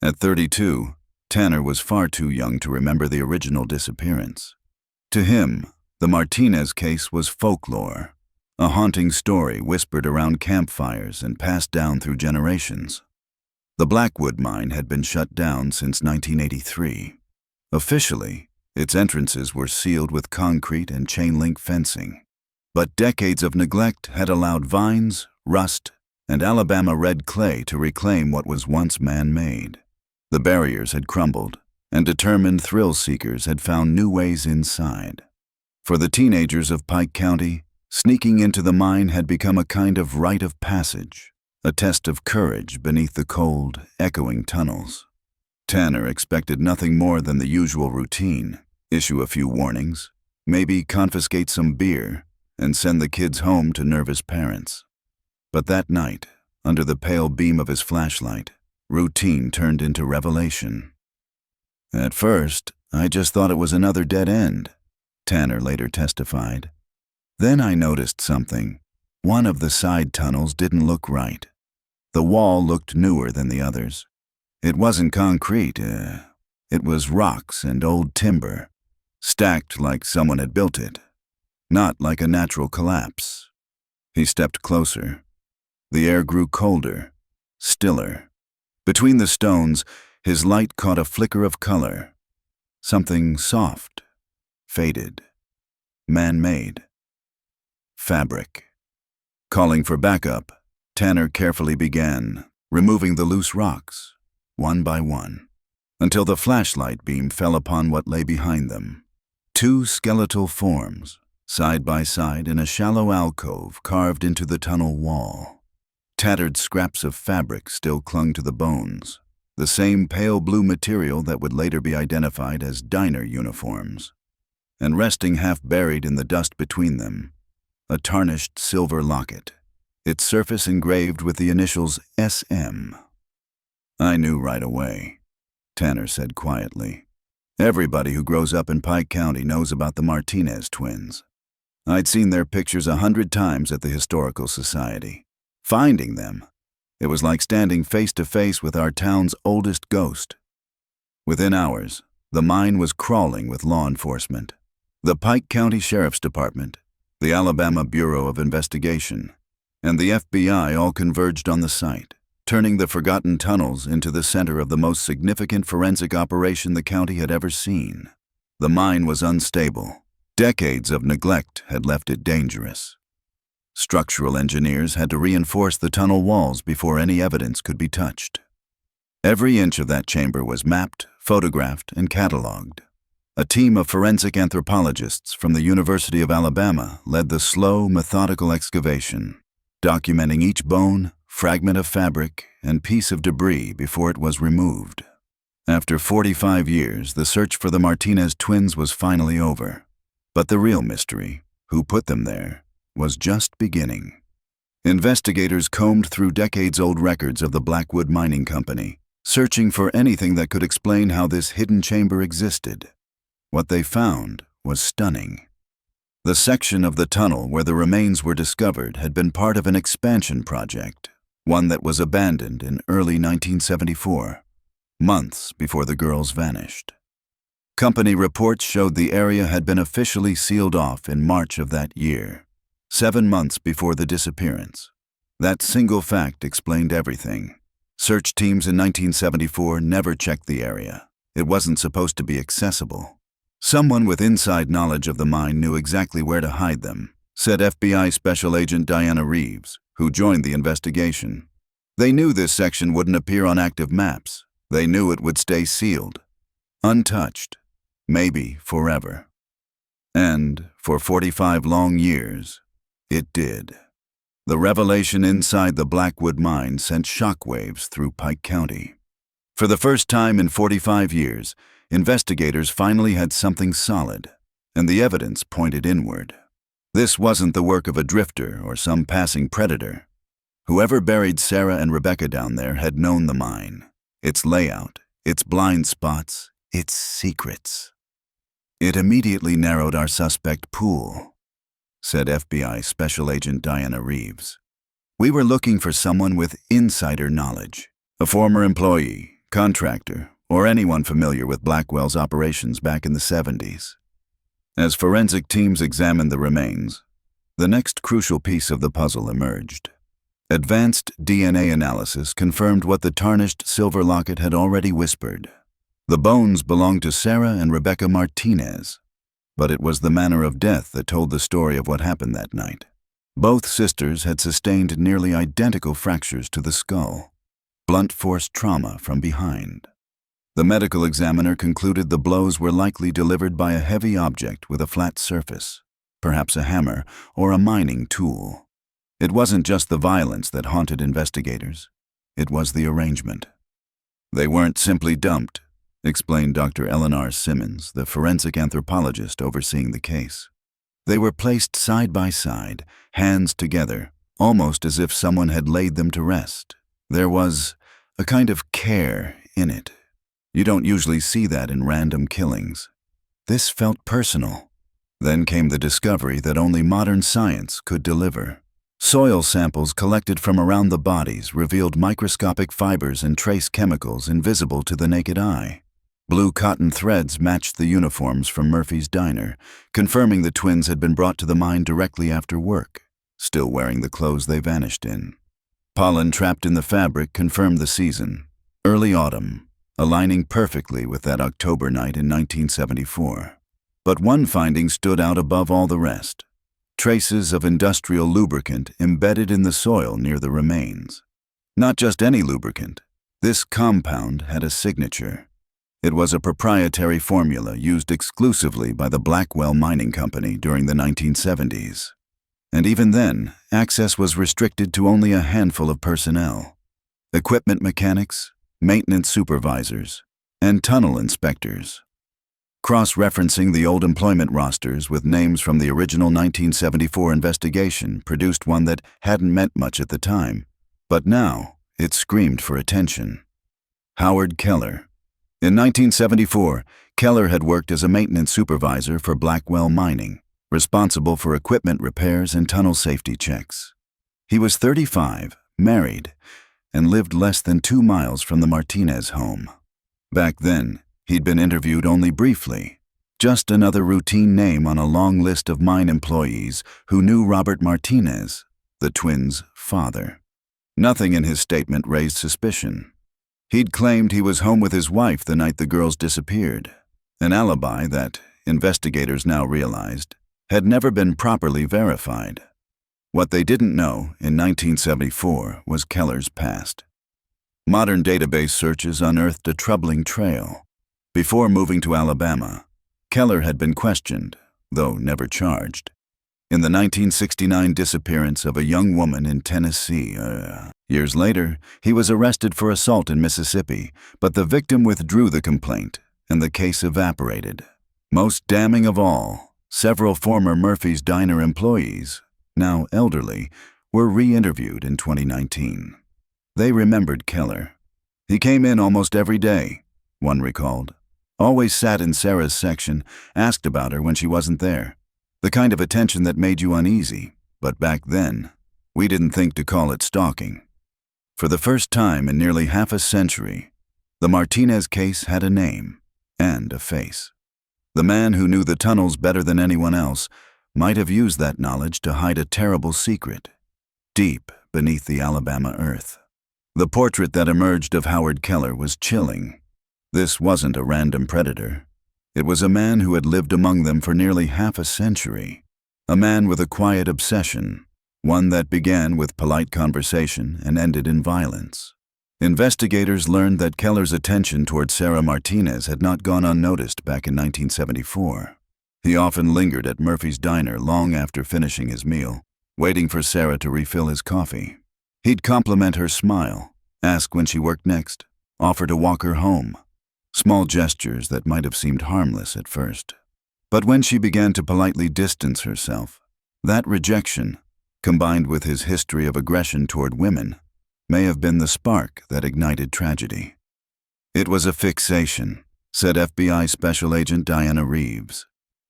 At 32, Tanner was far too young to remember the original disappearance. To him, the Martinez case was folklore, a haunting story whispered around campfires and passed down through generations. The Blackwood mine had been shut down since 1983. Officially, its entrances were sealed with concrete and chain-link fencing. But decades of neglect had allowed vines, rust, and Alabama red clay to reclaim what was once man-made. The barriers had crumbled, and determined thrill-seekers had found new ways inside. For the teenagers of Pike County, sneaking into the mine had become a kind of rite of passage, a test of courage beneath the cold, echoing tunnels. Tanner expected nothing more than the usual routine: issue a few warnings, maybe confiscate some beer, and send the kids home to nervous parents. But that night, under the pale beam of his flashlight, routine turned into revelation. "At first, I just thought it was another dead end," Tanner later testified. "Then I noticed something. One of the side tunnels didn't look right. The wall looked newer than the others. It wasn't concrete, it was rocks and old timber, stacked like someone had built it, not like a natural collapse." He stepped closer. The air grew colder, stiller. Between the stones, his light caught a flicker of color. Something soft, faded, man-made. Fabric. Calling for backup, Tanner carefully began, removing the loose rocks, one by one, until the flashlight beam fell upon what lay behind them. 2 skeletal forms, side by side in a shallow alcove carved into the tunnel wall. Tattered scraps of fabric still clung to the bones, the same pale blue material that would later be identified as diner uniforms. And resting half buried in the dust between them, a tarnished silver locket, its surface engraved with the initials SM. "I knew right away," Tanner said quietly. "Everybody who grows up in Pike County knows about the Martinez twins. I'd seen their pictures 100 times at the Historical Society. Finding them, it was like standing face to face with our town's oldest ghost." Within hours, the mine was crawling with law enforcement. The Pike County Sheriff's Department, the Alabama Bureau of Investigation, and the FBI all converged on the site, turning the forgotten tunnels into the center of the most significant forensic operation the county had ever seen. The mine was unstable. Decades of neglect had left it dangerous. Structural engineers had to reinforce the tunnel walls before any evidence could be touched. Every inch of that chamber was mapped, photographed, and cataloged. A team of forensic anthropologists from the University of Alabama led the slow, methodical excavation, documenting each bone, fragment of fabric, and piece of debris before it was removed. After 45 years, the search for the Martinez twins was finally over. But the real mystery, who put them there, was just beginning. Investigators combed through decades-old records of the Blackwood Mining Company, searching for anything that could explain how this hidden chamber existed. What they found was stunning. The section of the tunnel where the remains were discovered had been part of an expansion project, one that was abandoned in early 1974, months before the girls vanished. Company reports showed the area had been officially sealed off in March of that year, 7 months before the disappearance. That single fact explained everything. Search teams in 1974 never checked the area. It wasn't supposed to be accessible. Someone with inside knowledge of the mine knew exactly where to hide them, said FBI Special Agent Diana Reeves, who joined the investigation. They knew this section wouldn't appear on active maps. They knew it would stay sealed, untouched, maybe forever. And for 45 long years, it did. The revelation inside the Blackwood mine sent shockwaves through Pike County. For the first time in 45 years, investigators finally had something solid, and the evidence pointed inward. This wasn't the work of a drifter or some passing predator. Whoever buried Sarah and Rebecca down there had known the mine, its layout, its blind spots, its secrets. It immediately narrowed our suspect pool, said FBI Special Agent Diana Reeves. We were looking for someone with insider knowledge, a former employee, contractor, or anyone familiar with Blackwell's operations back in the 70s. As forensic teams examined the remains, the next crucial piece of the puzzle emerged. Advanced DNA analysis confirmed what the tarnished silver locket had already whispered. The bones belonged to Sarah and Rebecca Martinez, but it was the manner of death that told the story of what happened that night. Both sisters had sustained nearly identical fractures to the skull, blunt force trauma from behind. The medical examiner concluded the blows were likely delivered by a heavy object with a flat surface, perhaps a hammer or a mining tool. It wasn't just the violence that haunted investigators. It was the arrangement. They weren't simply dumped, explained Dr. Eleanor Simmons, the forensic anthropologist overseeing the case. They were placed side by side, hands together, almost as if someone had laid them to rest. There was a kind of care in it. You don't usually see that in random killings. This felt personal. Then came the discovery that only modern science could deliver. Soil samples collected from around the bodies revealed microscopic fibers and trace chemicals invisible to the naked eye. Blue cotton threads matched the uniforms from Murphy's Diner, confirming the twins had been brought to the mine directly after work, still wearing the clothes they vanished in. Pollen trapped in the fabric confirmed the season, early autumn, aligning perfectly with that October night in 1974. But one finding stood out above all the rest: traces of industrial lubricant embedded in the soil near the remains. Not just any lubricant. This compound had a signature. It was a proprietary formula used exclusively by the Blackwell Mining Company during the 1970s. And even then, access was restricted to only a handful of personnel: equipment mechanics, maintenance supervisors, and tunnel inspectors. Cross-referencing the old employment rosters with names from the original 1974 investigation produced one that hadn't meant much at the time, but now it screamed for attention. Howard Keller. In 1974, Keller had worked as a maintenance supervisor for Blackwell Mining, responsible for equipment repairs and tunnel safety checks. He was 35, married, and lived less than 2 miles from the Martinez home. Back then, he'd been interviewed only briefly, Just another routine name on a long list of mine employees who knew Robert Martinez, the twins' father. Nothing in his statement raised suspicion. He'd claimed he was home with his wife the night the girls disappeared, an alibi that, investigators now realized, had never been properly verified. What they didn't know in 1974 was Keller's past. Modern database searches unearthed a troubling trail. Before moving to Alabama, Keller had been questioned, though never charged, in the 1969 disappearance of a young woman in Tennessee. Years later, he was arrested for assault in Mississippi, but the victim withdrew the complaint, and the case evaporated. Most damning of all, several former Murphy's Diner employees, now elderly, were re-interviewed in 2019. They remembered Keller. He came in almost every day, one recalled. Always sat in Sarah's section, asked about her when she wasn't there. The kind of attention that made you uneasy, but back then, we didn't think to call it stalking. For the first time in nearly half a century, the Martinez case had a name and a face. The man who knew the tunnels better than anyone else might have used that knowledge to hide a terrible secret, deep beneath the Alabama earth. The portrait that emerged of Howard Keller was chilling. This wasn't a random predator. It was a man who had lived among them for nearly half a century. A man with a quiet obsession, one that began with polite conversation and ended in violence. Investigators learned that Keller's attention toward Sarah Martinez had not gone unnoticed back in 1974. He often lingered at Murphy's Diner long after finishing his meal, waiting for Sarah to refill his coffee. He'd compliment her smile, ask when she worked next, offer to walk her home. Small gestures that might have seemed harmless at first. But when she began to politely distance herself, that rejection, combined with his history of aggression toward women, may have been the spark that ignited tragedy. It was a fixation, said FBI Special Agent Diana Reeves.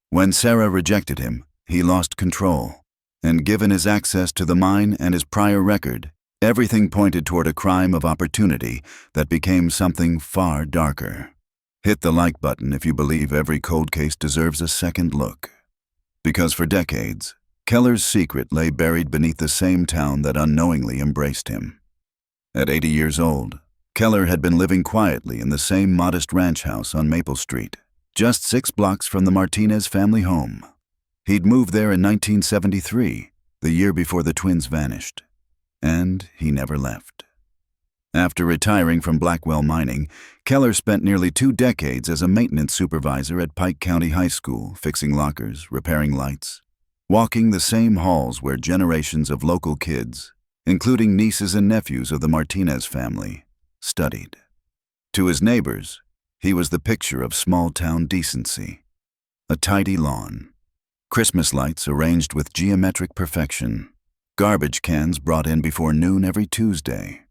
When Sarah rejected him, he lost control, and given his access to the mine and his prior record, everything pointed toward a crime of opportunity that became something far darker. Hit the like button if you believe every cold case deserves a second look. Because for decades, Keller's secret lay buried beneath the same town that unknowingly embraced him. At 80 years old, Keller had been living quietly in the same modest ranch house on Maple Street, just 6 blocks from the Martinez family home. He'd moved there in 1973, the year before the twins vanished, and he never left. After retiring from Blackwell mining, Keller spent nearly 2 decades as a maintenance supervisor at Pike County High School, fixing lockers, repairing lights, walking the same halls where generations of local kids, including nieces and nephews of the Martinez family, studied. To his neighbors, he was the picture of small-town decency. A tidy lawn, Christmas lights arranged with geometric perfection, garbage cans brought in before noon every Tuesday.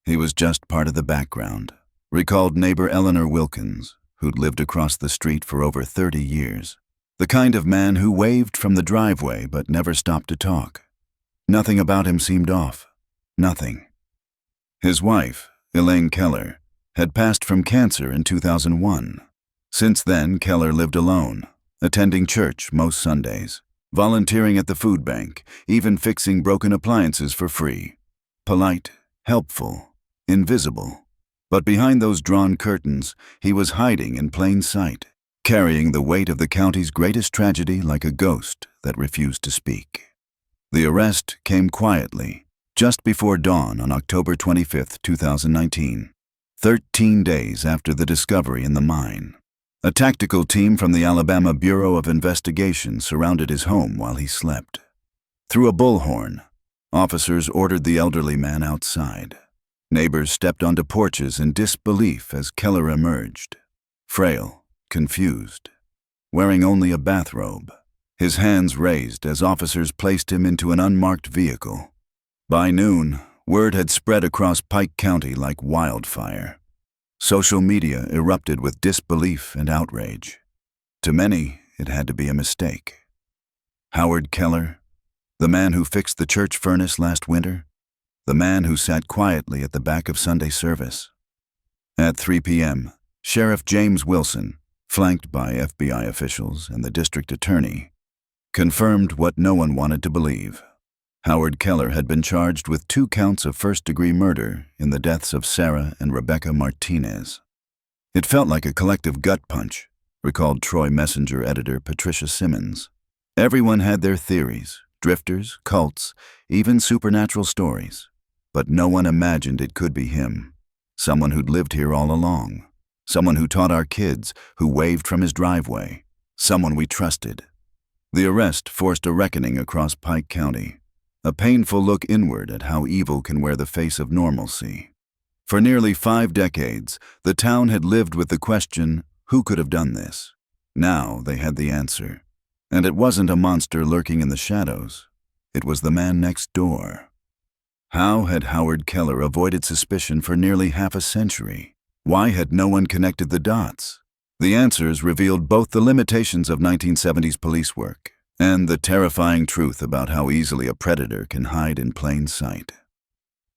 He was just part of the background, recalled neighbor Eleanor Wilkins, who'd lived across the street for over 30 years. The kind of man who waved from the driveway but never stopped to talk. Nothing about him seemed off. Nothing. His wife, Elaine Keller, had passed from cancer in 2001. Since then, Keller lived alone, attending church most Sundays, volunteering at the food bank, even fixing broken appliances for free. Polite, helpful, invisible. But behind those drawn curtains, he was hiding in plain sight, carrying the weight of the county's greatest tragedy like a ghost that refused to speak. The arrest came quietly, just before dawn on October 25, 2019, 13 days after the discovery in the mine. A tactical team from the Alabama Bureau of Investigation surrounded his home while he slept. Through a bullhorn, officers ordered the elderly man outside. Neighbors stepped onto porches in disbelief as Keller emerged, frail, confused, wearing only a bathrobe, his hands raised as officers placed him into an unmarked vehicle. By noon, word had spread across Pike County like wildfire. Social media erupted with disbelief and outrage. To many, it had to be a mistake. Howard Keller, the man who fixed the church furnace last winter, the man who sat quietly at the back of Sunday service. At 3 p.m., Sheriff James Wilson, flanked by FBI officials and the district attorney, confirmed what no one wanted to believe. Howard Keller had been charged with 2 counts of first-degree murder in the deaths of Sarah and Rebecca Martinez. It felt like a collective gut punch, recalled Troy Messenger editor Patricia Simmons. Everyone had their theories, drifters, cults, even supernatural stories. But no one imagined it could be him. Someone who'd lived here all along. Someone who taught our kids, who waved from his driveway. Someone we trusted. The arrest forced a reckoning across Pike County. A painful look inward at how evil can wear the face of normalcy. For nearly 5 decades, the town had lived with the question, who could have done this? Now they had the answer. And it wasn't a monster lurking in the shadows. It was the man next door. How had Howard Keller avoided suspicion for nearly half a century? Why had no one connected the dots? The answers revealed both the limitations of 1970s police work and the terrifying truth about how easily a predator can hide in plain sight.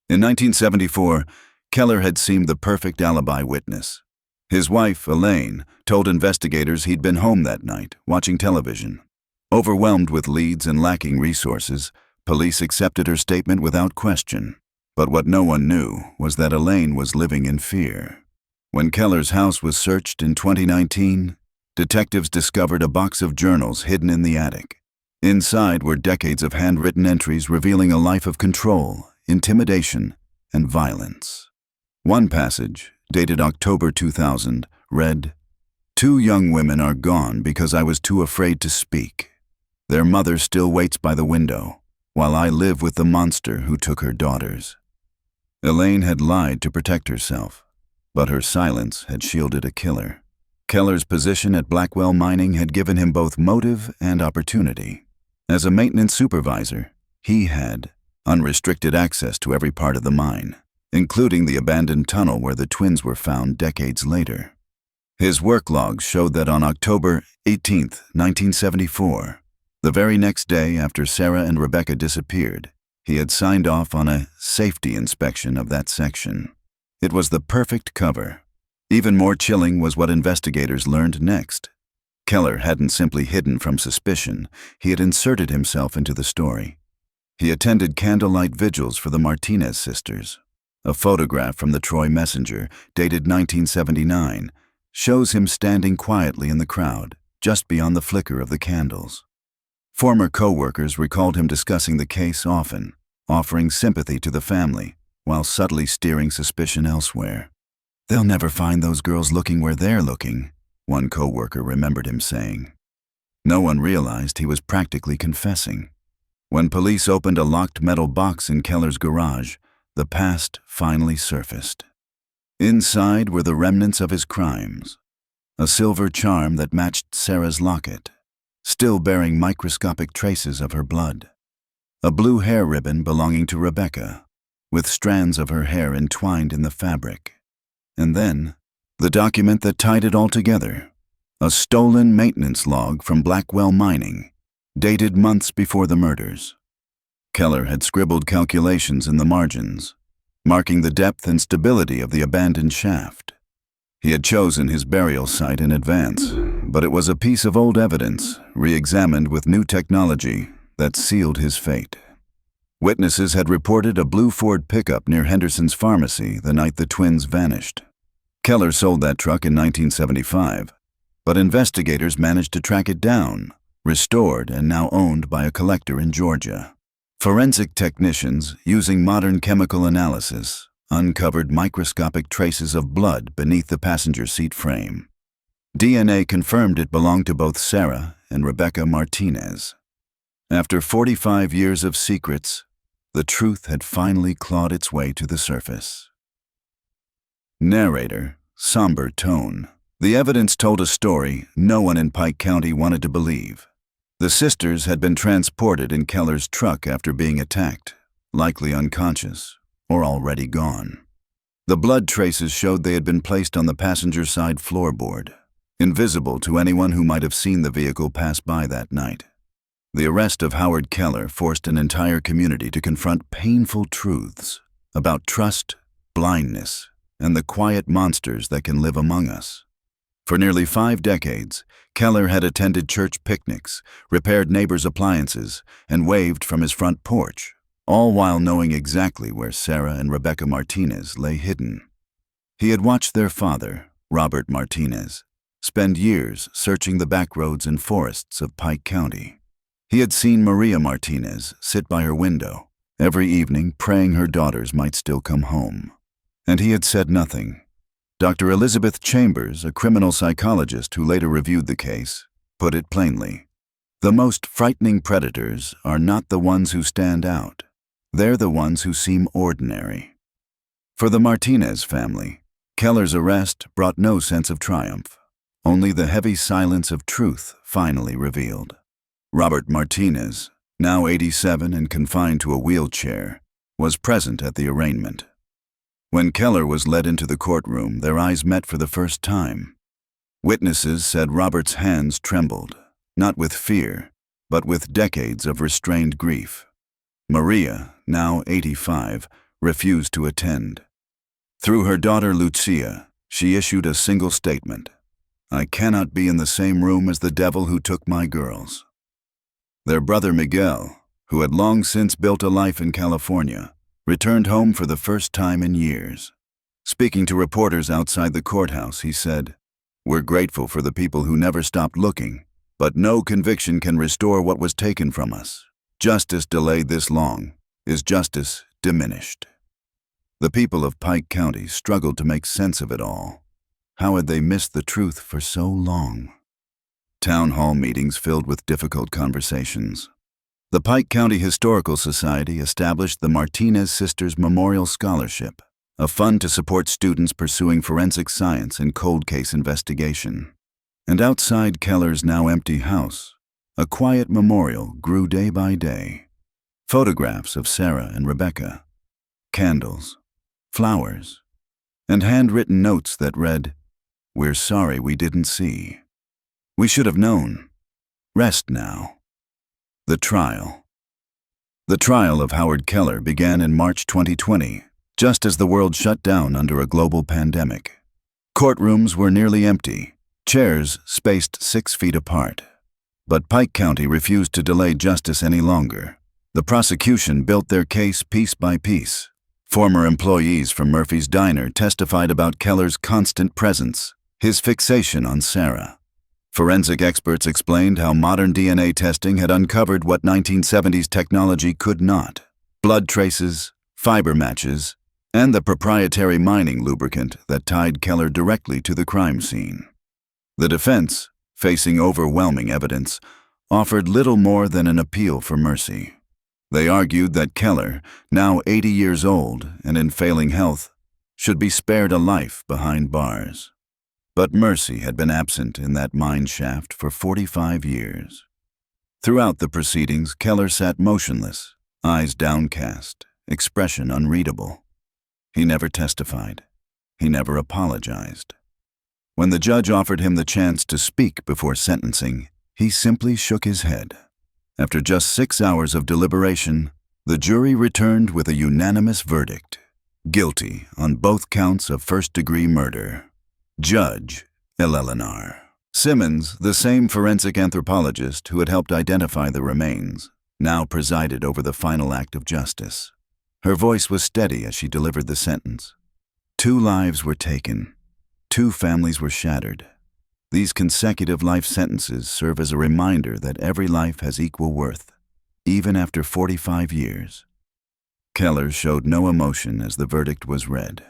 In 1974, Keller had seemed the perfect alibi witness. His wife, Elaine, told investigators he'd been home that night, watching television. Overwhelmed with leads and lacking resources, police accepted her statement without question. But what no one knew was that Elaine was living in fear. When Keller's house was searched in 2019, detectives discovered a box of journals hidden in the attic. Inside were decades of handwritten entries revealing a life of control, intimidation, and violence. One passage, dated October 2000, read, "2 young women are gone because I was too afraid to speak. Their mother still waits by the window, while I live with the monster who took her daughters." Elaine had lied to protect herself, but her silence had shielded a killer. Keller's position at Blackwell Mining had given him both motive and opportunity. As a maintenance supervisor, he had unrestricted access to every part of the mine, including the abandoned tunnel where the twins were found decades later. His work logs showed that on October 18, 1974, the very next day after Sarah and Rebecca disappeared, he had signed off on a safety inspection of that section. It was the perfect cover. Even more chilling was what investigators learned next. Keller hadn't simply hidden from suspicion, he had inserted himself into the story. He attended candlelight vigils for the Martinez sisters. A photograph from the Troy Messenger, dated 1979, shows him standing quietly in the crowd, just beyond the flicker of the candles. Former co-workers recalled him discussing the case often, offering sympathy to the family, while subtly steering suspicion elsewhere. "They'll never find those girls looking where they're looking," one co-worker remembered him saying. No one realized he was practically confessing. When police opened a locked metal box in Keller's garage, the past finally surfaced. Inside were the remnants of his crimes. A silver charm that matched Sarah's locket, still bearing microscopic traces of her blood. A blue hair ribbon belonging to Rebecca, with strands of her hair entwined in the fabric. And then, the document that tied it all together, a stolen maintenance log from Blackwell Mining, dated months before the murders. Keller had scribbled calculations in the margins, marking the depth and stability of the abandoned shaft. He had chosen his burial site in advance, but it was a piece of old evidence, re-examined with new technology, that sealed his fate. Witnesses had reported a blue Ford pickup near Henderson's Pharmacy the night the twins vanished. Keller sold that truck in 1975, but investigators managed to track it down, restored and now owned by a collector in Georgia. Forensic technicians, using modern chemical analysis, uncovered microscopic traces of blood beneath the passenger seat frame. DNA confirmed it belonged to both Sarah and Rebecca Martinez. After 45 years of secrets, the truth had finally clawed its way to the surface. Narrator, somber tone. The evidence told a story no one in Pike County wanted to believe. The sisters had been transported in Keller's truck after being attacked, likely unconscious or already gone. The blood traces showed they had been placed on the passenger side floorboard, invisible to anyone who might have seen the vehicle pass by that night. The arrest of Howard Keller forced an entire community to confront painful truths about trust, blindness, and the quiet monsters that can live among us. For nearly 5 decades, Keller had attended church picnics, repaired neighbors' appliances, and waved from his front porch, all while knowing exactly where Sarah and Rebecca Martinez lay hidden. He had watched their father, Robert Martinez, spend years searching the back roads and forests of Pike County. He had seen Maria Martinez sit by her window every evening praying her daughters might still come home. And he had said nothing. Dr. Elizabeth Chambers, a criminal psychologist who later reviewed the case, put it plainly. The most frightening predators are not the ones who stand out. They're the ones who seem ordinary. For the Martinez family, Keller's arrest brought no sense of triumph. Only the heavy silence of truth finally revealed. Robert Martinez, now 87 and confined to a wheelchair, was present at the arraignment. When Keller was led into the courtroom, their eyes met for the first time. Witnesses said Robert's hands trembled, not with fear, but with decades of restrained grief. Maria, now 85, refused to attend. Through her daughter Lucia, she issued a single statement: "I cannot be in the same room as the devil who took my girls." Their brother Miguel, who had long since built a life in California, returned home for the first time in years. Speaking to reporters outside the courthouse, he said, "We're grateful for the people who never stopped looking, but no conviction can restore what was taken from us. Justice delayed this long is justice diminished." The people of Pike County struggled to make sense of it all. How had they missed the truth for so long? Town hall meetings filled with difficult conversations. The Pike County Historical Society established the Martinez Sisters Memorial Scholarship, a fund to support students pursuing forensic science and cold case investigation. And outside Keller's now empty house, a quiet memorial grew day by day. Photographs of Sarah and Rebecca, candles, flowers, and handwritten notes that read, "We're sorry we didn't see. We should have known. Rest now." The trial. The trial of Howard Keller began in March 2020, just as the world shut down under a global pandemic. Courtrooms were nearly empty, chairs spaced 6 feet apart. But Pike County refused to delay justice any longer. The prosecution built their case piece by piece. Former employees from Murphy's Diner testified about Keller's constant presence, his fixation on Sarah. Forensic experts explained how modern DNA testing had uncovered what 1970s technology could not: blood traces, fiber matches, and the proprietary mining lubricant that tied Keller directly to the crime scene. The defense, facing overwhelming evidence, offered little more than an appeal for mercy. They argued that Keller, now 80 years old and in failing health, should be spared a life behind bars. But mercy had been absent in that mine shaft for 45 years. Throughout the proceedings, Keller sat motionless, eyes downcast, expression unreadable. He never testified. He never apologized. When the judge offered him the chance to speak before sentencing, he simply shook his head. After just 6 hours of deliberation, the jury returned with a unanimous verdict: guilty on both counts of first-degree murder. Judge Eleanor Simmons, the same forensic anthropologist who had helped identify the remains, now presided over the final act of justice. Her voice was steady as she delivered the sentence. 2 lives were taken. 2 families were shattered. These consecutive life sentences serve as a reminder that every life has equal worth, even after 45 years. Keller showed no emotion as the verdict was read.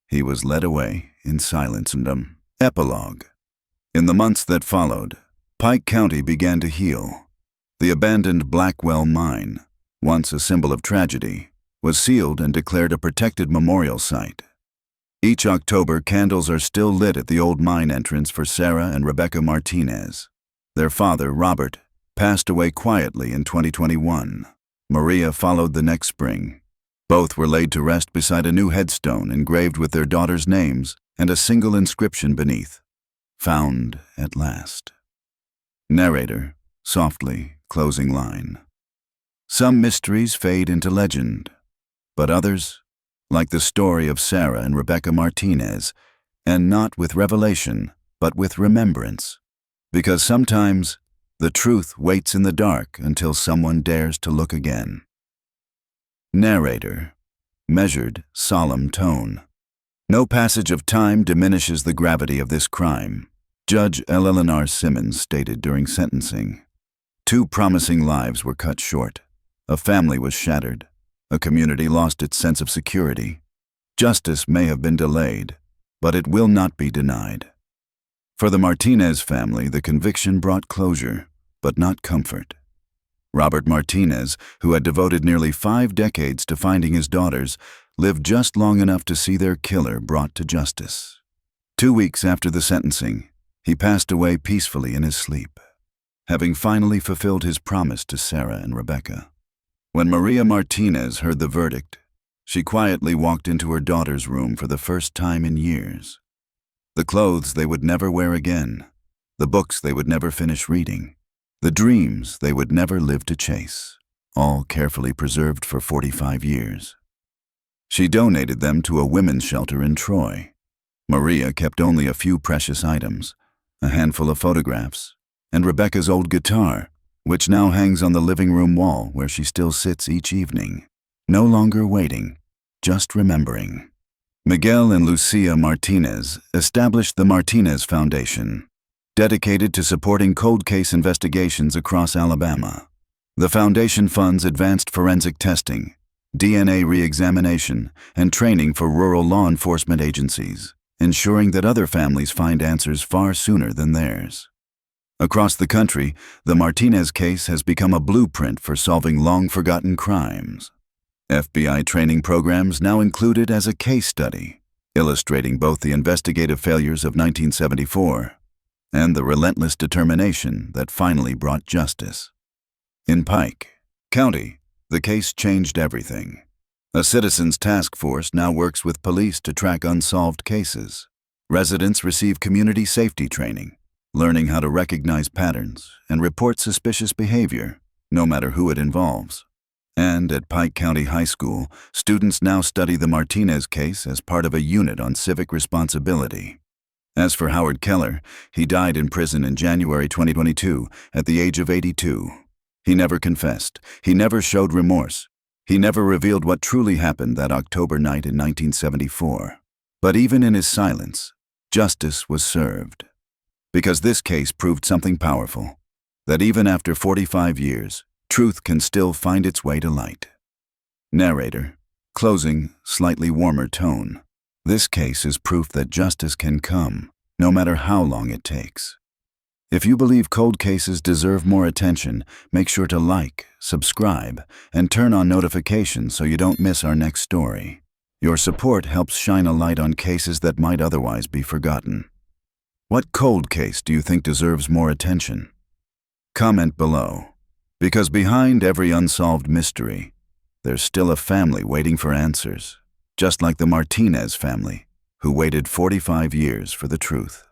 He was led away in silence. Epilogue. In the months that followed, Pike County began to heal. The abandoned Blackwell mine, once a symbol of tragedy, was sealed and declared a protected memorial site. Each October, candles are still lit at the old mine entrance for Sarah and Rebecca Martinez. Their father, Robert, passed away quietly in 2021. Maria followed the next spring. Both were laid to rest beside a new headstone engraved with their daughters' names and a single inscription beneath: "Found at last." Narrator, softly, closing line. Some mysteries fade into legend, but others, like the story of Sarah and Rebecca Martinez, end not with revelation, but with remembrance. Because sometimes the truth waits in the dark until someone dares to look again. Narrator. Measured, solemn tone. No passage of time diminishes the gravity of this crime, Judge Eleanor Simmons stated during sentencing. 2 promising lives were cut short. A family was shattered. A community lost its sense of security. Justice may have been delayed, but it will not be denied. For the Martinez family, the conviction brought closure, but not comfort. Robert Martinez, who had devoted nearly 5 decades to finding his daughters, lived just long enough to see their killer brought to justice. 2 weeks after the sentencing, he passed away peacefully in his sleep, having finally fulfilled his promise to Sarah and Rebecca. When Maria Martinez heard the verdict, she quietly walked into her daughter's room for the first time in years. The clothes they would never wear again, the books they would never finish reading, the dreams they would never live to chase, all carefully preserved for 45 years. She donated them to a women's shelter in Troy. Maria kept only a few precious items, a handful of photographs, and Rebecca's old guitar, which now hangs on the living room wall where she still sits each evening, no longer waiting, just remembering. Miguel and Lucia Martinez established the Martinez Foundation, dedicated to supporting cold case investigations across Alabama. The foundation funds advanced forensic testing, DNA re-examination, and training for rural law enforcement agencies, ensuring that other families find answers far sooner than theirs. Across the country, the Martinez case has become a blueprint for solving long-forgotten crimes. FBI training programs now included as a case study, illustrating both the investigative failures of 1974 and the relentless determination that finally brought justice. In Pike County, the case changed everything. A citizens' task force now works with police to track unsolved cases. Residents receive community safety training, learning how to recognize patterns and report suspicious behavior, no matter who it involves. And at Pike County High School, students now study the Martinez case as part of a unit on civic responsibility. As for Howard Keller, he died in prison in January 2022 at the age of 82. He never confessed. He never showed remorse. He never revealed what truly happened that October night in 1974. But even in his silence, justice was served. Because this case proved something powerful, that even after 45 years, truth can still find its way to light. Narrator. Closing, slightly warmer tone. This case is proof that justice can come, no matter how long it takes. If you believe cold cases deserve more attention, make sure to like, subscribe, and turn on notifications so you don't miss our next story. Your support helps shine a light on cases that might otherwise be forgotten. What cold case do you think deserves more attention? Comment below. Because behind every unsolved mystery, there's still a family waiting for answers, just like the Martinez family, who waited 45 years for the truth.